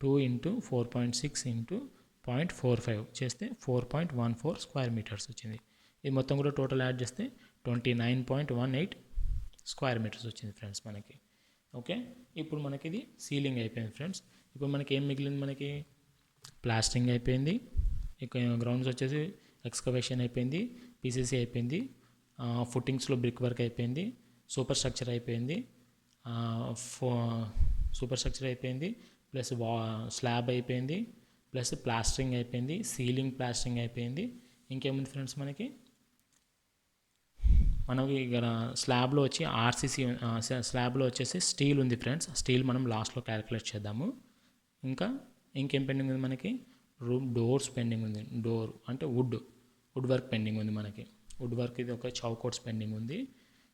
2 ఇంటూ 4.6 ఇంటూ 0.45 చేస్తే 4.14 స్క్వేర్ మీటర్స్ వచ్చింది. ఇది మొత్తం కూడా టోటల్ యాడ్ చేస్తే 29.18 స్క్వేర్ మీటర్స్ వచ్చింది ఫ్రెండ్స్ మనకి. ఓకే, ఇప్పుడు మనకి ఇది సీలింగ్ అయిపోయింది ఫ్రెండ్స్. ఇప్పుడు మనకి ఏం మిగిలింది, మనకి ప్లాస్టరింగ్ అయిపోయింది, ఇక గ్రౌండ్స్ వచ్చేసి ఎక్స్కవేషన్ అయిపోయింది, పీసీసీ అయిపోయింది, ఫుట్టింగ్స్లో బ్రిక్ వర్క్ అయిపోయింది, సూపర్ స్ట్రక్చర్ అయిపోయింది, ప్లస్ స్లాబ్ అయిపోయింది, ప్లస్ ప్లాస్టరింగ్ అయిపోయింది, సీలింగ్ ప్లాస్టరింగ్ అయిపోయింది. ఇంకేముంది ఫ్రెండ్స్ మనకి ఇక్కడ స్లాబ్లో వచ్చి ఆర్సీసీ స్లాబ్లో వచ్చేసి స్టీల్ ఉంది ఫ్రెండ్స్. స్టీల్ మనం లాస్ట్లో క్యాలిక్యులేట్ చేద్దాము. ఇంకేం పెండింగ్ ఉంది మనకి, రూమ్ డోర్స్ పెండింగ్ ఉంది. డోర్ అంటే వుడ్ వర్క్ పెండింగ్ ఉంది మనకి. వుడ్ వర్క్ ఇది ఒక చౌకోట్స్ పెండింగ్ ఉంది.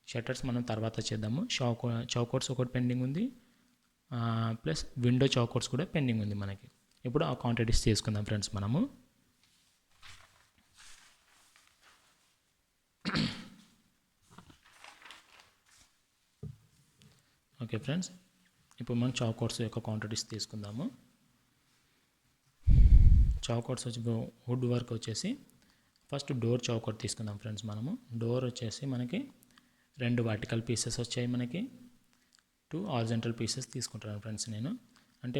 షట్టర్స్ మనం తర్వాత చేద్దాము. చౌకోట్స్ ఒకటి పెండింగ్ ఉంది, ప్లస్ విండో చౌకోట్స్ కూడా పెండింగ్ ఉంది మనకి. ఇప్పుడు ఆ క్వాంటిటీస్ తీసుకుందాం ఫ్రెండ్స్ మనము. ఓకే ఫ్రెండ్స్, ఇప్పుడు మనం చౌకోట్స్ యొక్క క్వాంటిటీస్ తీసుకుందాము. చౌకోట్స్ వచ్చి వుడ్ వర్క్ వచ్చేసి ఫస్ట్ డోర్ చౌకోట్ తీసుకుందాం ఫ్రెండ్స్ మనము. డోర్ వచ్చేసి మనకి 2 వర్టికల్ పీసెస్ వచ్చాయి, మనకి 2 హారిజంటల్ పీసెస్ తీసుకుంటాను ఫ్రెండ్స్ నేను. అంటే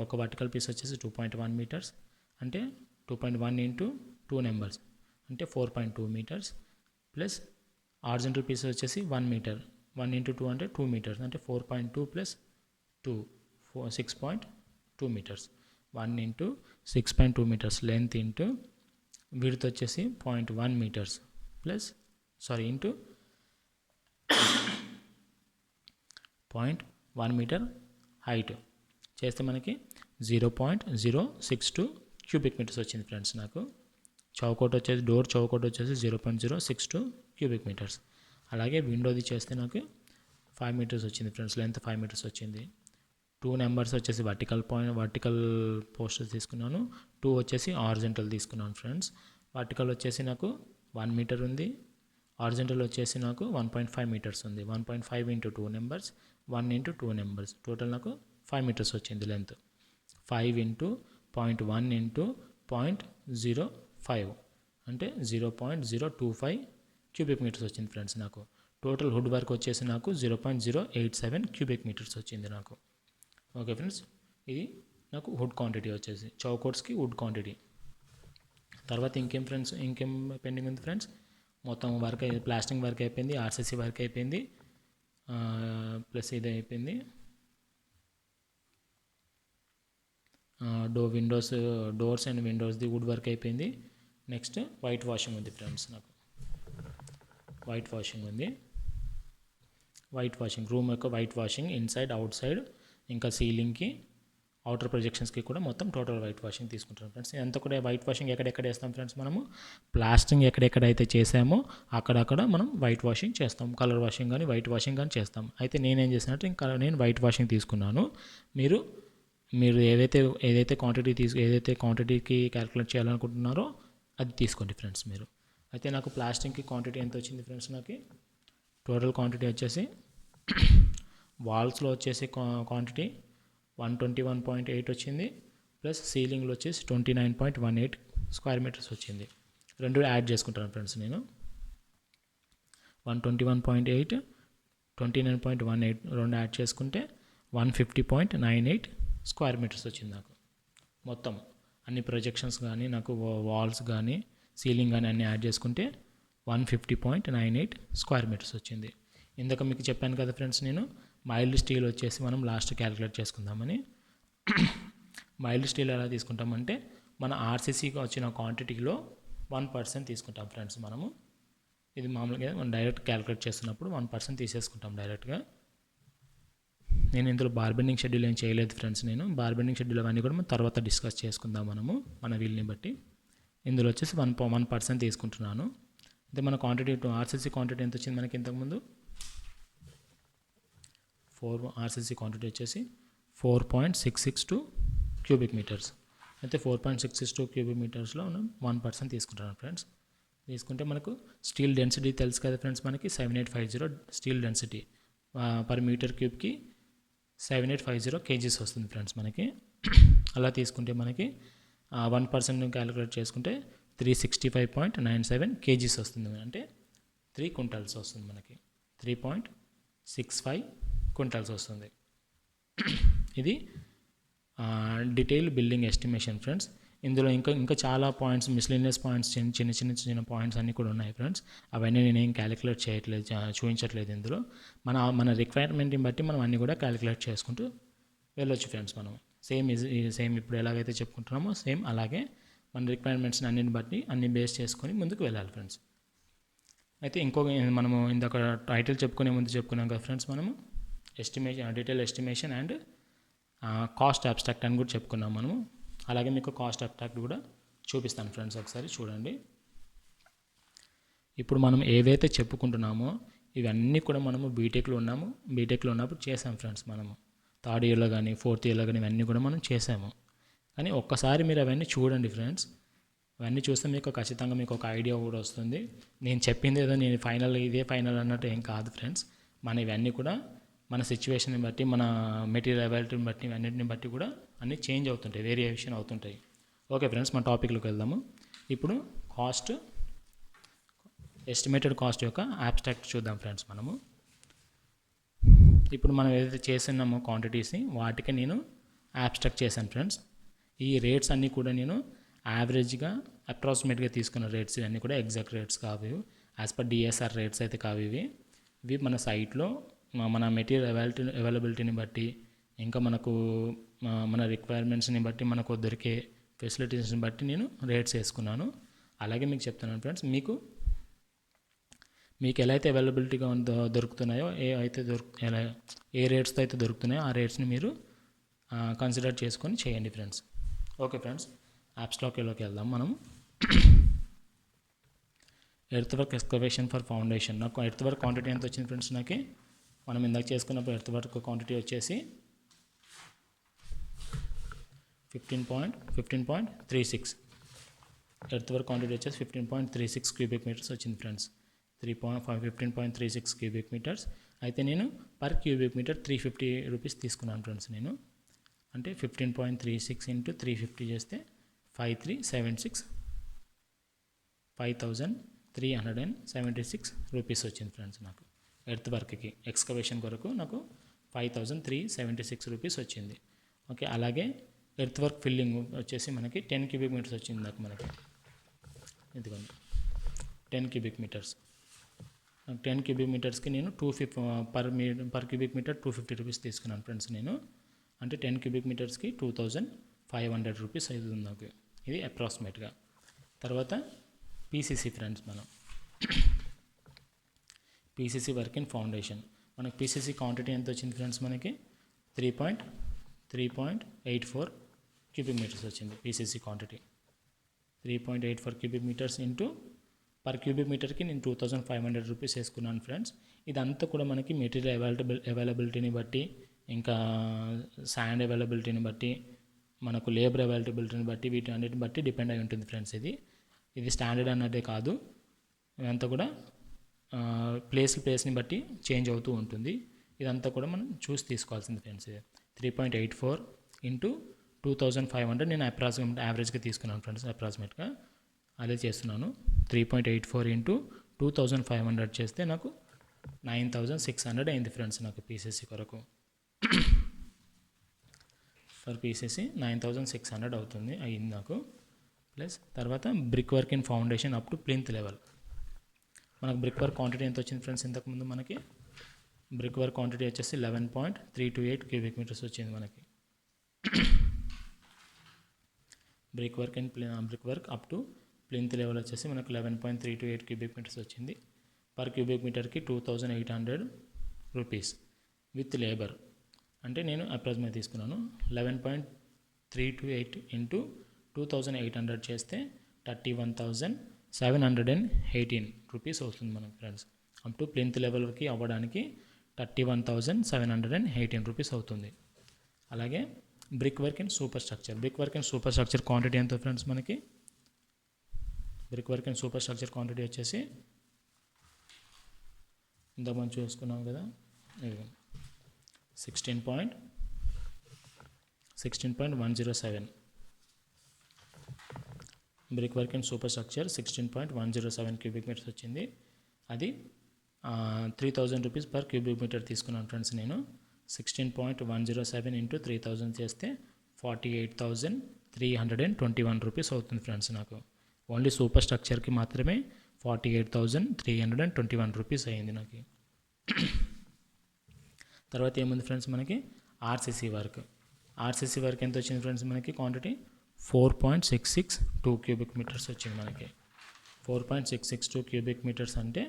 ఒక వర్టికల్ పీస్ వచ్చేసి 2.1 మీటర్స్, అంటే 2.1 ఇంటూ 2 నెంబర్స్ అంటే 4.2 మీటర్స్, ప్లస్ హారిజంటల్ పీసెస్ వచ్చేసి 1 మీటర్, 1 ఇంటూ 2 అంటే 2 మీటర్స్, అంటే 4.2 plus 2 6.2 metres. 1 into 6.2 metres length into width వచ్చేసి 0.1 మీటర్స్ ఇంటూ 0.1 మీటర్ హైట్ చేస్తే మనకి 0.062 క్యూబిక్ మీటర్స్ వచ్చింది ఫ్రెండ్స్ నాకు. డోర్ చౌకోట్ వచ్చేసి 0.062 క్యూబిక్ మీటర్స్. అలాగే విండోది చేస్తే నాకు 5 మీటర్స్ వచ్చింది ఫ్రెండ్స్, లెంత్ 5 మీటర్స్ వచ్చింది. 2 నెంబర్స్ వచ్చేసి వర్టికల్ పోస్టర్స్ తీసుకున్నాను, 2 వచ్చేసి హారిజంటల్ తీసుకున్నాను ఫ్రెండ్స్. వర్టికల్ వచ్చేసి నాకు 1 మీటర్ ఉంది, హారిజంటల్ వచ్చేసి నాకు 1.5 మీటర్స్ ఉంది. 1.5 into 2 numbers, 1 into 2 numbers, total నాకు 5 మీటర్స్ వచ్చింది లెంత్. 5 ఇంటూ 0.1 ఇంటూ 0.05 అంటే 0.025 క్యూబిక్ మీటర్స్ వచ్చింది ఫ్రెండ్స్ నాకు. టోటల్ వుడ్ వర్క్ వచ్చేసి నాకు 0.087 క్యూబిక్ మీటర్స్ వచ్చింది నాకు. ఓకే ఫ్రెండ్స్, ఇది నాకు వుడ్ క్వాంటిటీ వచ్చేసి చౌకోట్స్కి వుడ్ క్వాంటిటీ. తర్వాత ఇంకేం పెండింగ్ ఉంది ఫ్రెండ్స్, మొత్తం వర్క్ ప్లాస్టింగ్ వర్క్ అయిపోయింది, ఆర్సీసీ వర్క్ అయిపోయింది, ప్లస్ ఇది అయిపోయింది, డోర్స్ అండ్ విండోస్ది వుడ్ వర్క్ అయిపోయింది. నెక్స్ట్ వైట్ వాషింగ్ ఉంది ఫ్రెండ్స్ నాకు. వైట్ వాషింగ్ ఉంది, రూమ్ యొక్క white washing inside out side, ఇంకా సీలింగ్కి అవుటర్ ప్రొజెక్షన్స్కి కూడా మొత్తం టోటల్ వైట్ వాషింగ్ తీసుకుంటాం ఫ్రెండ్స్. ఇదంతా కూడా వైట్ వాషింగ్ ఎక్కడెక్కడ వేస్తాం ఫ్రెండ్స్, మనము ప్లాస్టింగ్ ఎక్కడెక్కడైతే చేసామో అక్కడక్కడ మనం వైట్ వాషింగ్ చేస్తాం, కలర్ వాషింగ్ కానీ వైట్ వాషింగ్ కానీ చేస్తాం. అయితే నేనేం చేసినట్టు ఇంకా నేను వైట్ వాషింగ్ తీసుకున్నాను. మీరు ఏదైతే క్వాంటిటీకి క్యాలిక్యులేట్ చేయాలనుకుంటున్నారో అది తీసుకోండి ఫ్రెండ్స్ మీరు. అయితే నాకు ప్లాస్టింగ్కి క్వాంటిటీ ఎంత వచ్చింది ఫ్రెండ్స్, నాకు టోటల్ క్వాంటిటీ వచ్చేసి వాల్స్లో వచ్చేసి క్వాంటిటీ 121.8 వచ్చింది, ప్లస్ సీలింగ్లో వచ్చేసి 29.18 స్క్వేర్ మీటర్స్ వచ్చింది. రెండు యాడ్ చేసుకుంటాను ఫ్రెండ్స్ నేను. 121.8, 29.18 రెండు యాడ్ చేసుకుంటే 150.98 స్క్వేర్ మీటర్స్ వచ్చింది నాకు. మొత్తం అన్ని ప్రొజెక్షన్స్ కానీ నాకు వాల్స్ కానీ సీలింగ్ కానీ అన్నీ యాడ్ చేసుకుంటే 150.98 స్క్వేర్ మీటర్స్ వచ్చింది. ఇందాక మీకు చెప్పాను కదా ఫ్రెండ్స్, నేను మైల్డ్ స్టీల్ వచ్చేసి మనం లాస్ట్ క్యాలిక్యులేట్ చేసుకుందామని. మైల్డ్ స్టీల్ ఎలా తీసుకుంటామంటే మన ఆర్సీసీకి వచ్చిన క్వాంటిటీలో 1% తీసుకుంటాం ఫ్రెండ్స్ మనము. ఇది మామూలుగా మనం డైరెక్ట్ క్యాలిక్యులేట్ చేస్తున్నప్పుడు 1% తీసేసుకుంటాం డైరెక్ట్గా. నేను ఇందులో బార్బెండింగ్ షెడ్యూల్ ఏం చేయలేదు ఫ్రెండ్స్. నేను బార్బెండింగ్ షెడ్యూల్ అవన్నీ కూడా మనం తర్వాత డిస్కస్ చేసుకుందాం మనము మన వీల్ని బట్టి. ఇందులో వచ్చేసి 1% తీసుకుంటున్నాను. అయితే మన క్వాంటిటీ ఆర్సీసీ క్వాంటిటీ ఎంత వచ్చింది మనకి ఇంతకుముందు, ఆర్సీసీ క్వాంటిటీ వచ్చేసి 4.662 క్యూబిక్ మీటర్స్. అయితే 4.662 క్యూబిక్ మీటర్స్లో మనం 1% తీసుకుంటాను ఫ్రెండ్స్. తీసుకుంటే మనకు స్టీల్ డెన్సిటీ తెలుసు కదా ఫ్రెండ్స్, మనకి 7850 స్టీల్ డెన్సిటీ పర్ మీటర్ క్యూబ్కి 7850 kgs వస్తుంది ఫ్రెండ్స్ మనకి. అలా తీసుకుంటే మనకి 1% క్యాలిక్యులేట్ చేసుకుంటే 365.97 kgs వస్తుంది, అంటే 3 క్వింటాల్స్ వస్తుంది మనకి. 3.65 క్వింటాల్స్ వస్తుంది. ఇది డీటెయిల్ బిల్డింగ్ ఎస్టిమేషన్ ఫ్రెండ్స్. ఇందులో ఇంకా చాలా పాయింట్స్, మిస్లీనియస్ పాయింట్స్, చిన్న పాయింట్స్ అన్నీ కూడా ఉన్నాయి ఫ్రెండ్స్. అవన్నీ నేనేం క్యాలిక్యులేట్ చేయట్లేదు, చూపించట్లేదు ఇందులో. మన రిక్వైర్మెంట్ని బట్టి మనం అన్నీ కూడా క్యాలిక్యులేట్ చేసుకుంటూ వెళ్ళొచ్చు ఫ్రెండ్స్. మనం సేమ్ ఇప్పుడు ఎలాగైతే చెప్పుకుంటున్నామో సేమ్ అలాగే మన రిక్వైర్మెంట్స్ని అన్నిని బట్టి అన్ని బేస్ చేసుకొని ముందుకు వెళ్ళాలి ఫ్రెండ్స్. అయితే మనము ఇందాక టైటిల్ చెప్పుకునే ముందు చెప్పుకున్నాం కదా ఫ్రెండ్స్, మనము detail estimation and cost abstract అని కూడా చెప్పుకున్నాం మనము. అలాగే మీకు కాస్ట్ అబ్స్ట్రాక్ట్ కూడా చూపిస్తాను ఫ్రెండ్స్, ఒకసారి చూడండి. ఇప్పుడు మనం ఏవైతే చెప్పుకుంటున్నామో ఇవన్నీ కూడా మనము బీటెక్లో ఉన్నప్పుడు చేసాం ఫ్రెండ్స్. మనము థర్డ్ ఇయర్లో కానీ ఫోర్త్ ఇయర్లో కానీ ఇవన్నీ కూడా మనం చేసాము. కానీ ఒక్కసారి మీరు అవన్నీ చూడండి ఫ్రెండ్స్. అవన్నీ చూస్తే మీకు ఖచ్చితంగా మీకు ఒక ఐడియా కూడా వస్తుంది. నేను చెప్పింది ఏదో నేను ఇదే ఫైనల్ అన్నట్టు ఏం కాదు ఫ్రెండ్స్. ఇవన్నీ కూడా మన సిచ్యువేషన్ని బట్టి, మన మెటీరియల్ అవైలబిలిటీని బట్టి, ఇవన్నిటిని బట్టి కూడా అన్నీ చేంజ్ అవుతుంటాయి, వేరియేషన్ అవుతుంటాయి. ఓకే ఫ్రెండ్స్, మన టాపిక్లోకి వెళ్దాము. ఇప్పుడు ఎస్టిమేటెడ్ కాస్ట్ యొక్క అబ్స్ట్రాక్ట్ చూద్దాం ఫ్రెండ్స్. ఇప్పుడు మనం ఏదైతే చేస్తున్నామో క్వాంటిటీస్ని వాటికి నేను అబ్స్ట్రాక్ట్ చేశాను ఫ్రెండ్స్. ఈ రేట్స్ అన్నీ కూడా నేను యావరేజ్గా అప్రాక్సిమేట్గా తీసుకున్న రేట్స్ ఇవన్నీ కూడా ఎగ్జాక్ట్ రేట్స్ కావు, యాజ్ పర్ డిఎస్ఆర్ రేట్స్ అయితే కావు. ఇవి మన సైట్లో మన మెటీరియల్ అవైలబిలిటీని బట్టి, ఇంకా మన రిక్వైర్మెంట్స్ని బట్టి, మనకు దొరికే ఫెసిలిటీస్ని బట్టి నేను రేట్స్ వేసుకున్నాను. అలాగే మీకు చెప్తున్నాను ఫ్రెండ్స్, మీకు ఎలా అయితే అవైలబిలిటీగా దొరుకుతున్నాయో, ఏ రేట్స్తో అయితే దొరుకుతున్నాయో ఆ రేట్స్ని మీరు కన్సిడర్ చేసుకొని చేయండి ఫ్రెండ్స్. ఓకే ఫ్రెండ్స్, అబ్స్ట్రాక్ట్లోకి వెళ్దాం మనం. Earth work excavation for foundation. నాకు ఎర్త్ వర్క్ క్వాంటిటీ ఎంత వచ్చింది ఫ్రెండ్స్? మనం ఇందాక చేసుకున్నప్పుడు ఎర్త్ వర్క్ క్వాంటిటీ వచ్చేసి 15.36. ఎర్త్ వర్క్ క్వాంటిటీ వచ్చేసి 15.36 క్యూబిక్ మీటర్స్ వచ్చింది ఫ్రెండ్స్. 15.36 cubic metres. అయితే నేను పర్ క్యూబిక్ మీటర్ 350 రూపీస్ తీసుకున్నాను ఫ్రెండ్స్. నేను అంటే 15.36 ఇంటూ 350 చేస్తే 5376 రూపీస్ వచ్చింది ఫ్రెండ్స్. నాకు ఎర్త్ వర్క్కి ఎక్స్కవేషన్ కొరకు నాకు 5376 రూపీస్ వచ్చింది. ఓకే, అలాగే ఎర్త్ వర్క్ ఫిల్లింగ్ వచ్చేసి మనకి 10 క్యూబిక్ మీటర్స్ వచ్చింది నాకు. మనకి ఇదిగోండి 10 క్యూబిక్ మీటర్స్. 10 క్యూబిక్ మీటర్స్కి నేను 250 పర్ క్యూబిక్ మీటర్ 250 రూపీస్ తీసుకున్నాను ఫ్రెండ్స్ నేను. అంటే 10 క్యూబిక్ మీటర్స్కి 2500 రూపీస్ అవుతుంది నాకు. ఇది అప్రాక్సిమేట్గా. తర్వాత పీసీసీ ఫ్రెండ్స్. మనం పీసీసీ వర్క్ ఇన్ ఫౌండేషన్. మనకి పీసీసీ క్వాంటిటీ ఎంత వచ్చింది ఫ్రెండ్స్? మనకి 3.84 క్యూబిక్ మీటర్స్ వచ్చింది PCC quantity. 3.84 cubic metres into per cubic మీటర్కి నేను 2500 రూపీస్ వేసుకున్నాను ఫ్రెండ్స్. ఇదంతా కూడా మనకి మెటీరియల్ అవైలబిలిటీని బట్టి, ఇంకా శాండ్ అవైలబిలిటీని బట్టి, మనకు లేబర్ అవైలబిలిటీని బట్టి, వీటి అన్నిటిని బట్టి డిపెండ్ అయి ఉంటుంది ఫ్రెండ్స్. ఇది స్టాండర్డ్ అన్నదే కాదు, ఇదంతా కూడా ప్లేస్ని బట్టి చేంజ్ అవుతూ ఉంటుంది. ఇదంతా కూడా మనం చూసి తీసుకోవాల్సింది ఫ్రెండ్స్. 3.84 ఇంటూ 2500 నేను యావరేజ్గా తీసుకున్నాను ఫ్రెండ్స్. అప్రాక్సిమేట్గా అదే చేస్తున్నాను. 3.84 ఇంటూ 2500 చేస్తే నాకు 9600 అయింది ఫ్రెండ్స్ నాకు పీసీసీ కొరకు. ఫర్ పీసీసీ 9600 అవుతుంది, అయింది నాకు. ప్లస్ తర్వాత brick work in foundation up to plinth level. మనకు బ్రిక్ వర్క్ క్వాంటిటీ ఎంత వచ్చింది ఫ్రెండ్స్? ఇంతకుముందు మనకి బ్రిక్ వర్క్ క్వాంటిటీ వచ్చేసి 11.328 క్యూబిక్ మీటర్స్ వచ్చింది మనకి. Brick work up to plinth level వచ్చేసి మనకు 11.328 క్యూబిక్ మీటర్స్ వచ్చింది. పర్ క్యూబిక్ మీటర్కి 2800 రూపీస్ విత్ లేబర్. అంటే నేను అప్రాక్సిమేట్ తీసుకున్నాను. 11.328 ఇంటూ 2800 చేస్తే 31,718 రూపీస్ అవుతుంది మనకు ఫ్రెండ్స్. అప్ టు ప్లింత్ లెవెల్కి అవ్వడానికి 31,718 రూపీస్ అవుతుంది. అలాగే brickwork and superstructure quantity ఎంత ఫ్రెండ్స్? మనకి brick work and superstructure quantity వచ్చేసి ఇంతకు మనం చూసుకున్నాం కదా, 16.107. Brickwork and superstructure 16.107 cubic metres వచ్చింది. అది 3000 రూపీస్ పర్ క్యూబిక్ మీటర్ తీసుకున్నాను ఫ్రెండ్స్ నేను. 16.107 ఇంటూ 3000 చేస్తే 48,321 రూపీస్ అవుతుంది ఫ్రెండ్స్ నాకు. ఓన్లీ సూపర్ స్ట్రక్చర్కి మాత్రమే 48,321 రూపీస్ అయ్యింది నాకు. తర్వాత ఏముంది ఫ్రెండ్స్? మనకి ఆర్సీసీ వర్క్ ఎంత వచ్చింది ఫ్రెండ్స్? మనకి క్వాంటిటీ 4.662 క్యూబిక్ మీటర్స్ వచ్చింది మనకి. 4.662 క్యూబిక్ మీటర్స్ అంటే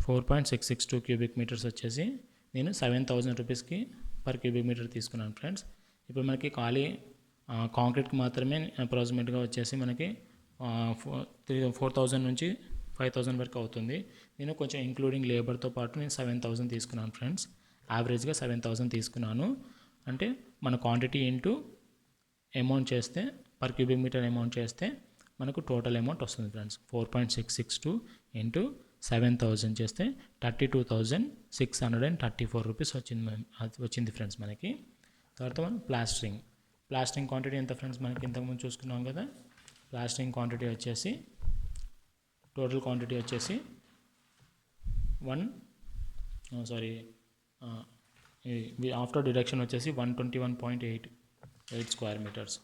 4.662 క్యూబిక్ మీటర్స్ వచ్చేసి నేను 7000 రూపీస్కి పర్ క్యూబిక్ మీటర్ తీసుకున్నాను ఫ్రెండ్స్. ఇప్పుడు మనకి ఖాళీ కాంక్రీట్కి మాత్రమే అప్రాక్సిమేట్గా వచ్చేసి మనకి 4,000 నుంచి 5,000 వరకు అవుతుంది. నేను కొంచెం ఇంక్లూడింగ్ లేబర్తో పాటు నేను 7,000 తీసుకున్నాను ఫ్రెండ్స్. యావరేజ్గా 7,000 తీసుకున్నాను. అంటే మన క్వాంటిటీ ఇంటూ అమౌంట్ చేస్తే, పర్ క్యూబిక్ మీటర్ అమౌంట్ చేస్తే మనకు టోటల్ అమౌంట్ వస్తుంది ఫ్రెండ్స్. 4.662 ఇంటూ 7,000 చేస్తే 32,634 రూపీస్ వచ్చింది ఫ్రెండ్స్ మనకి. తర్వాత మనం ప్లాస్టరింగ్ క్వాంటిటీ ఎంత ఫ్రెండ్స్? మనకి ఇంతకుముందు చూసుకున్నాం కదా. ప్లాస్టరింగ్ క్వాంటిటీ వచ్చేసి టోటల్ క్వాంటిటీ వచ్చేసి ఆఫ్టర్ డిడక్షన్ వచ్చేసి 121.88 స్క్వేర్ మీటర్స్.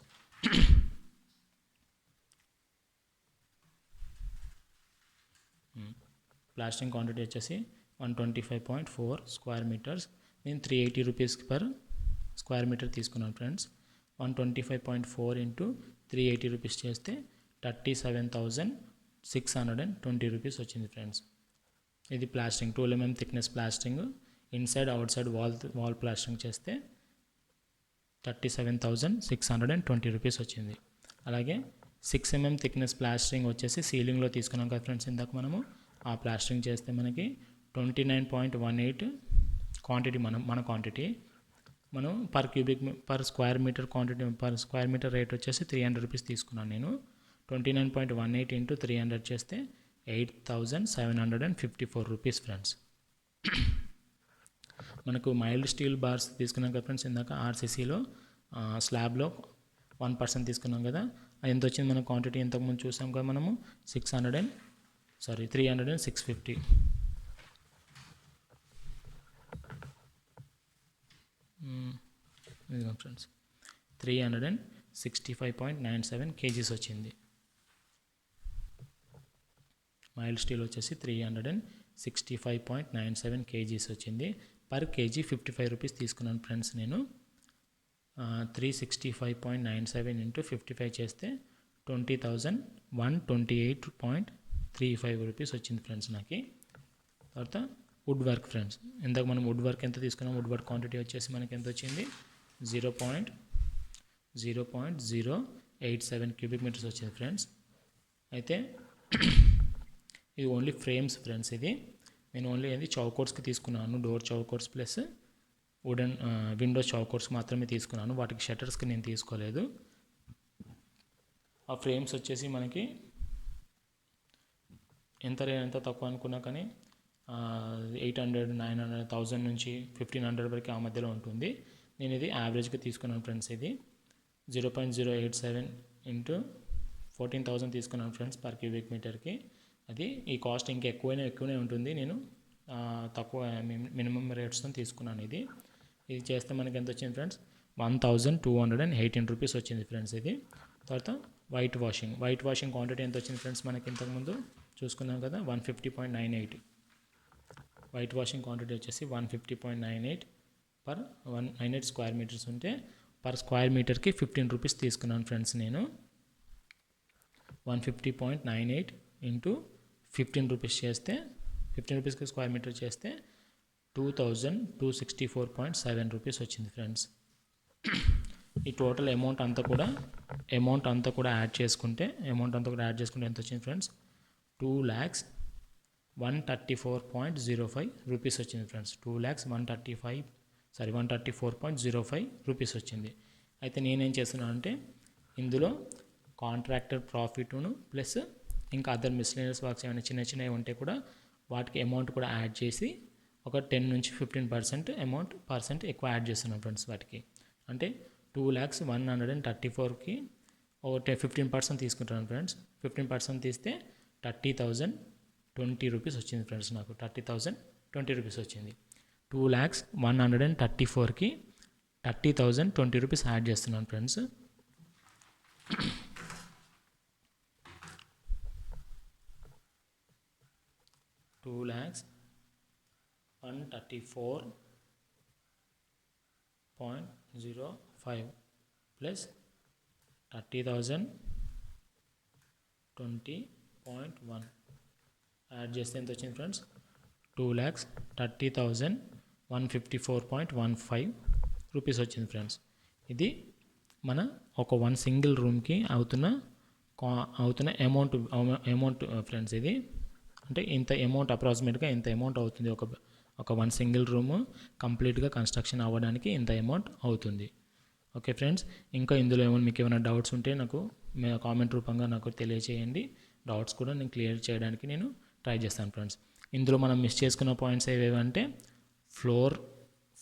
ప్లాస్టరింగ్ క్వాంటిటీ వచ్చేసి 125.4 స్క్వేర్ మీటర్స్. నేను 380 రూపీస్ పర్ స్క్వేర్ మీటర్ తీసుకున్నాను ఫ్రెండ్స్. 125.4 ఇంటూ 380 రూపీస్ చేస్తే 37,620 రూపీస్ వచ్చింది ఫ్రెండ్స్. ఇది plastering 12 mm thickness plastering. Inside outside wall plastering చేస్తే 37,620 రూపీస్ వచ్చింది. అలాగే 6 mm థిక్నెస్ ప్లాస్టరింగ్ వచ్చేసి సీలింగ్లో తీసుకున్నాం కదా ఫ్రెండ్స్ ఇందాక మనము. ఆ ప్లాస్టరింగ్ చేస్తే మనకి 29.18 క్వాంటిటీ మన క్వాంటిటీ. మనం per square metre quantity per square metre rate వచ్చేసి 300 రూపీస్ తీసుకున్నాను నేను. 29.18 ఇంటూ 300 చేస్తే 8,754 రూపీస్ ఫ్రెండ్స్. మనకు మైల్డ్ స్టీల్ బార్స్ తీసుకున్నాం కదా ఫ్రెండ్స్, ఇందాక ఆర్సీసీలో స్లాబ్లో 1% తీసుకున్నాం కదా, అది ఎంత వచ్చింది మన క్వాంటిటీ ఇంతకుముందు చూసాం కదా మనము 30650. ఇదిగో ఫ్రెండ్స్ 365.97 kgs వచ్చింది. మైల్డ్ స్టీల్ వచ్చేసి 365.97 kgs వచ్చింది. పర్ కేజీ 55 రూపీస్ తీసుకున్నాను ఫ్రెండ్స్ నేను. 365.97 ఇంటూ 55 చేస్తే 20,128.35 రూపీస్ వచ్చింది ఫ్రెండ్స్ నాకు. తర్వాత వుడ్ వర్క్ ఫ్రెండ్స్, ఇందాక మనం వుడ్ వర్క్ ఎంత తీసుకున్నాం, వుడ్ వర్క్ క్వాంటిటీ వచ్చేసి మనకి ఎంత వచ్చింది 0.087 క్యూబిక్ మీటర్స్ వచ్చింది ఫ్రెండ్స్. అయితే ఇది ఓన్లీ ఫ్రేమ్స్ ఫ్రెండ్స్, ఇది నేను ఓన్లీ ఏంది చౌకోర్స్కి తీసుకున్నాను, డోర్ చౌకోర్స్ ప్లస్ వుడెన్ విండోస్ చౌకోర్స్ మాత్రమే తీసుకున్నాను, వాటికి షట్టర్స్కి నేను తీసుకోలేదు. ఆ ఫ్రేమ్స్ వచ్చేసి మనకి ఎంత తక్కువ అనుకున్నా కానీ 800, 900, 1000 నుంచి 1500 వరకు ఆ మధ్యలో ఉంటుంది. నేను ఇది యావరేజ్గా తీసుకున్నాను ఫ్రెండ్స్. ఇది 0.087 ఇంటూ 14,000 తీసుకున్నాను ఫ్రెండ్స్ పర్ క్యూబిక్ మీటర్కి. అది ఈ కాస్ట్ ఇంకా ఎక్కువనే ఉంటుంది, నేను తక్కువ మినిమం రేట్స్తో తీసుకున్నాను. ఇది చేస్తే మనకి ఎంత వచ్చింది ఫ్రెండ్స్ 1,218 రూపీస్ వచ్చింది ఫ్రెండ్స్ ఇది. తర్వాత వైట్ వాషింగ్ క్వాంటిటీ ఎంత వచ్చింది ఫ్రెండ్స్ మనకి ఇంతకుముందు చూసుకున్నాం కదా 150.98. వైట్ వాషింగ్ క్వాంటిటీ వచ్చేసి 150.98 పర్ 198 స్క్వేర్ మీటర్స్ ఉంటే పర్ స్క్వేర్ మీటర్కి 15 రూపీస్ తీసుకున్నాను ఫ్రెండ్స్ నేను. 150.98 ఇంటూ 15 రూపీస్ చేస్తే 15 రూపీస్కి స్క్వేర్ మీటర్ చేస్తే 2,264.7 రూపీస్ వచ్చింది ఫ్రెండ్స్. ఈ టోటల్ అమౌంట్ అంతా కూడా యాడ్ చేసుకుంటే ఎంత వచ్చింది ఫ్రెండ్స్ 2,134.05 రూపీస్ వచ్చింది ఫ్రెండ్స్. 134.05 రూపీస్ వచ్చింది. అయితే నేనేం చేస్తున్నాను అంటే ఇందులో కాంట్రాక్టర్ ప్రాఫిట్ను ప్లస్ ఇంకా అదర్ మిస్లేనియస్ వర్క్స్ ఏమైనా చిన్నవి ఉంటే కూడా వాటికి అమౌంట్ కూడా యాడ్ చేసి ఒక 10 నుంచి 15% ఎక్కువ యాడ్ చేస్తున్నాను ఫ్రెండ్స్ వాటికి. అంటే 2,134కి ఒక 15% తీసుకుంటాను ఫ్రెండ్స్. 15% తీస్తే 30,020 రూపీస్ వచ్చింది ఫ్రెండ్స్ నాకు. 30,020 రూపీస్ వచ్చింది. 2,134కి 30,020 రూపీస్ యాడ్ చేస్తున్నాను ఫ్రెండ్స్. 2,134.05 ప్లస్ 30,020.1 యాడ్ చేస్తే ఎంత వచ్చింది ఫ్రెండ్స్ 2,30,154.15 రూపీస్ వచ్చింది ఫ్రెండ్స్. ఇది మన ఒక సింగిల్ రూమ్కి అవుతున్న అమౌంట్ ఫ్రెండ్స్. ఇది అంటే ఇంత అమౌంట్ అప్రాక్సిమేట్గా ఇంత అమౌంట్ అవుతుంది ఒక సింగిల్ రూమ్ కంప్లీట్గా కన్స్ట్రక్షన్ అవ్వడానికి ఇంత అమౌంట్ అవుతుంది. ఓకే ఫ్రెండ్స్, ఇంకా ఇందులో మీకు ఏమైనా డౌట్స్ ఉంటే నాకు కామెంట్ రూపంగా నాకు తెలియజేయండి. డౌట్స్ కూడా నేను క్లియర్ చేయడానికి నేను ట్రై చేస్తాను ఫ్రెండ్స్. ఇందులో మనం మిస్ చేసుకున్న పాయింట్స్ ఏవేవంటే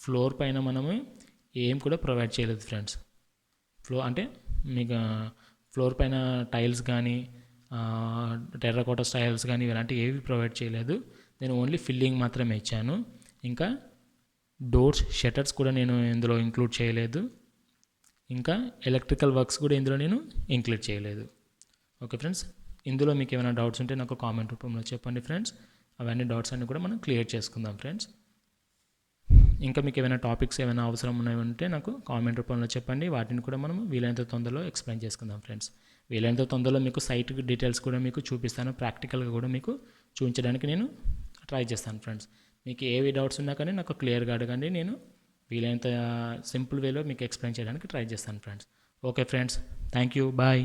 ఫ్లోర్ పైన మనము ఏం కూడా ప్రొవైడ్ చేయలేదు ఫ్రెండ్స్. మీకు ఫ్లోర్ పైన టైల్స్ కానీ టెర్రకోటా టైల్స్ కానీ ఇలాంటివి ఏవి ప్రొవైడ్ చేయలేదు. నేను ఓన్లీ ఫిల్లింగ్ మాత్రమే ఇచ్చాను. ఇంకా డోర్స్ షట్టర్స్ కూడా నేను ఇందులో ఇంక్లూడ్ చేయలేదు. ఇంకా ఎలక్ట్రికల్ వర్క్స్ కూడా ఇందులో నేను ఇంక్లూడ్ చేయలేదు. ఓకే ఫ్రెండ్స్, ఇందులో మీకు ఏమైనా డౌట్స్ ఉంటే నాకు కామెంట్ రూపంలో చెప్పండి ఫ్రెండ్స్. అవన్నీ డౌట్స్ అన్నీ కూడా మనం క్లియర్ చేసుకుందాం ఫ్రెండ్స్. ఇంకా మీకు ఏమైనా టాపిక్స్ ఏమైనా అవసరం ఉన్నాయంటే నాకు కామెంట్ రూపంలో చెప్పండి. వాటిని కూడా మనం వీలైనంత తొందరలో ఎక్స్ప్లెయిన్ చేసుకుందాం ఫ్రెండ్స్. వీలైనంత తొందరలో మీకు సైట్ డీటెయిల్స్ కూడా మీకు చూపిస్తాను. ప్రాక్టికల్గా కూడా మీకు చూపించడానికి నేను ట్రై చేస్తాను ఫ్రెండ్స్. మీకు ఏవి డౌట్స్ ఉన్నా కానీ నాకు క్లియర్గా అడగండి. నేను వీలైనంత సింపుల్ వేలో మీకు ఎక్స్ప్లెయిన్ చేయడానికి ట్రై చేస్తాను friends. Okay friends, thank you, bye.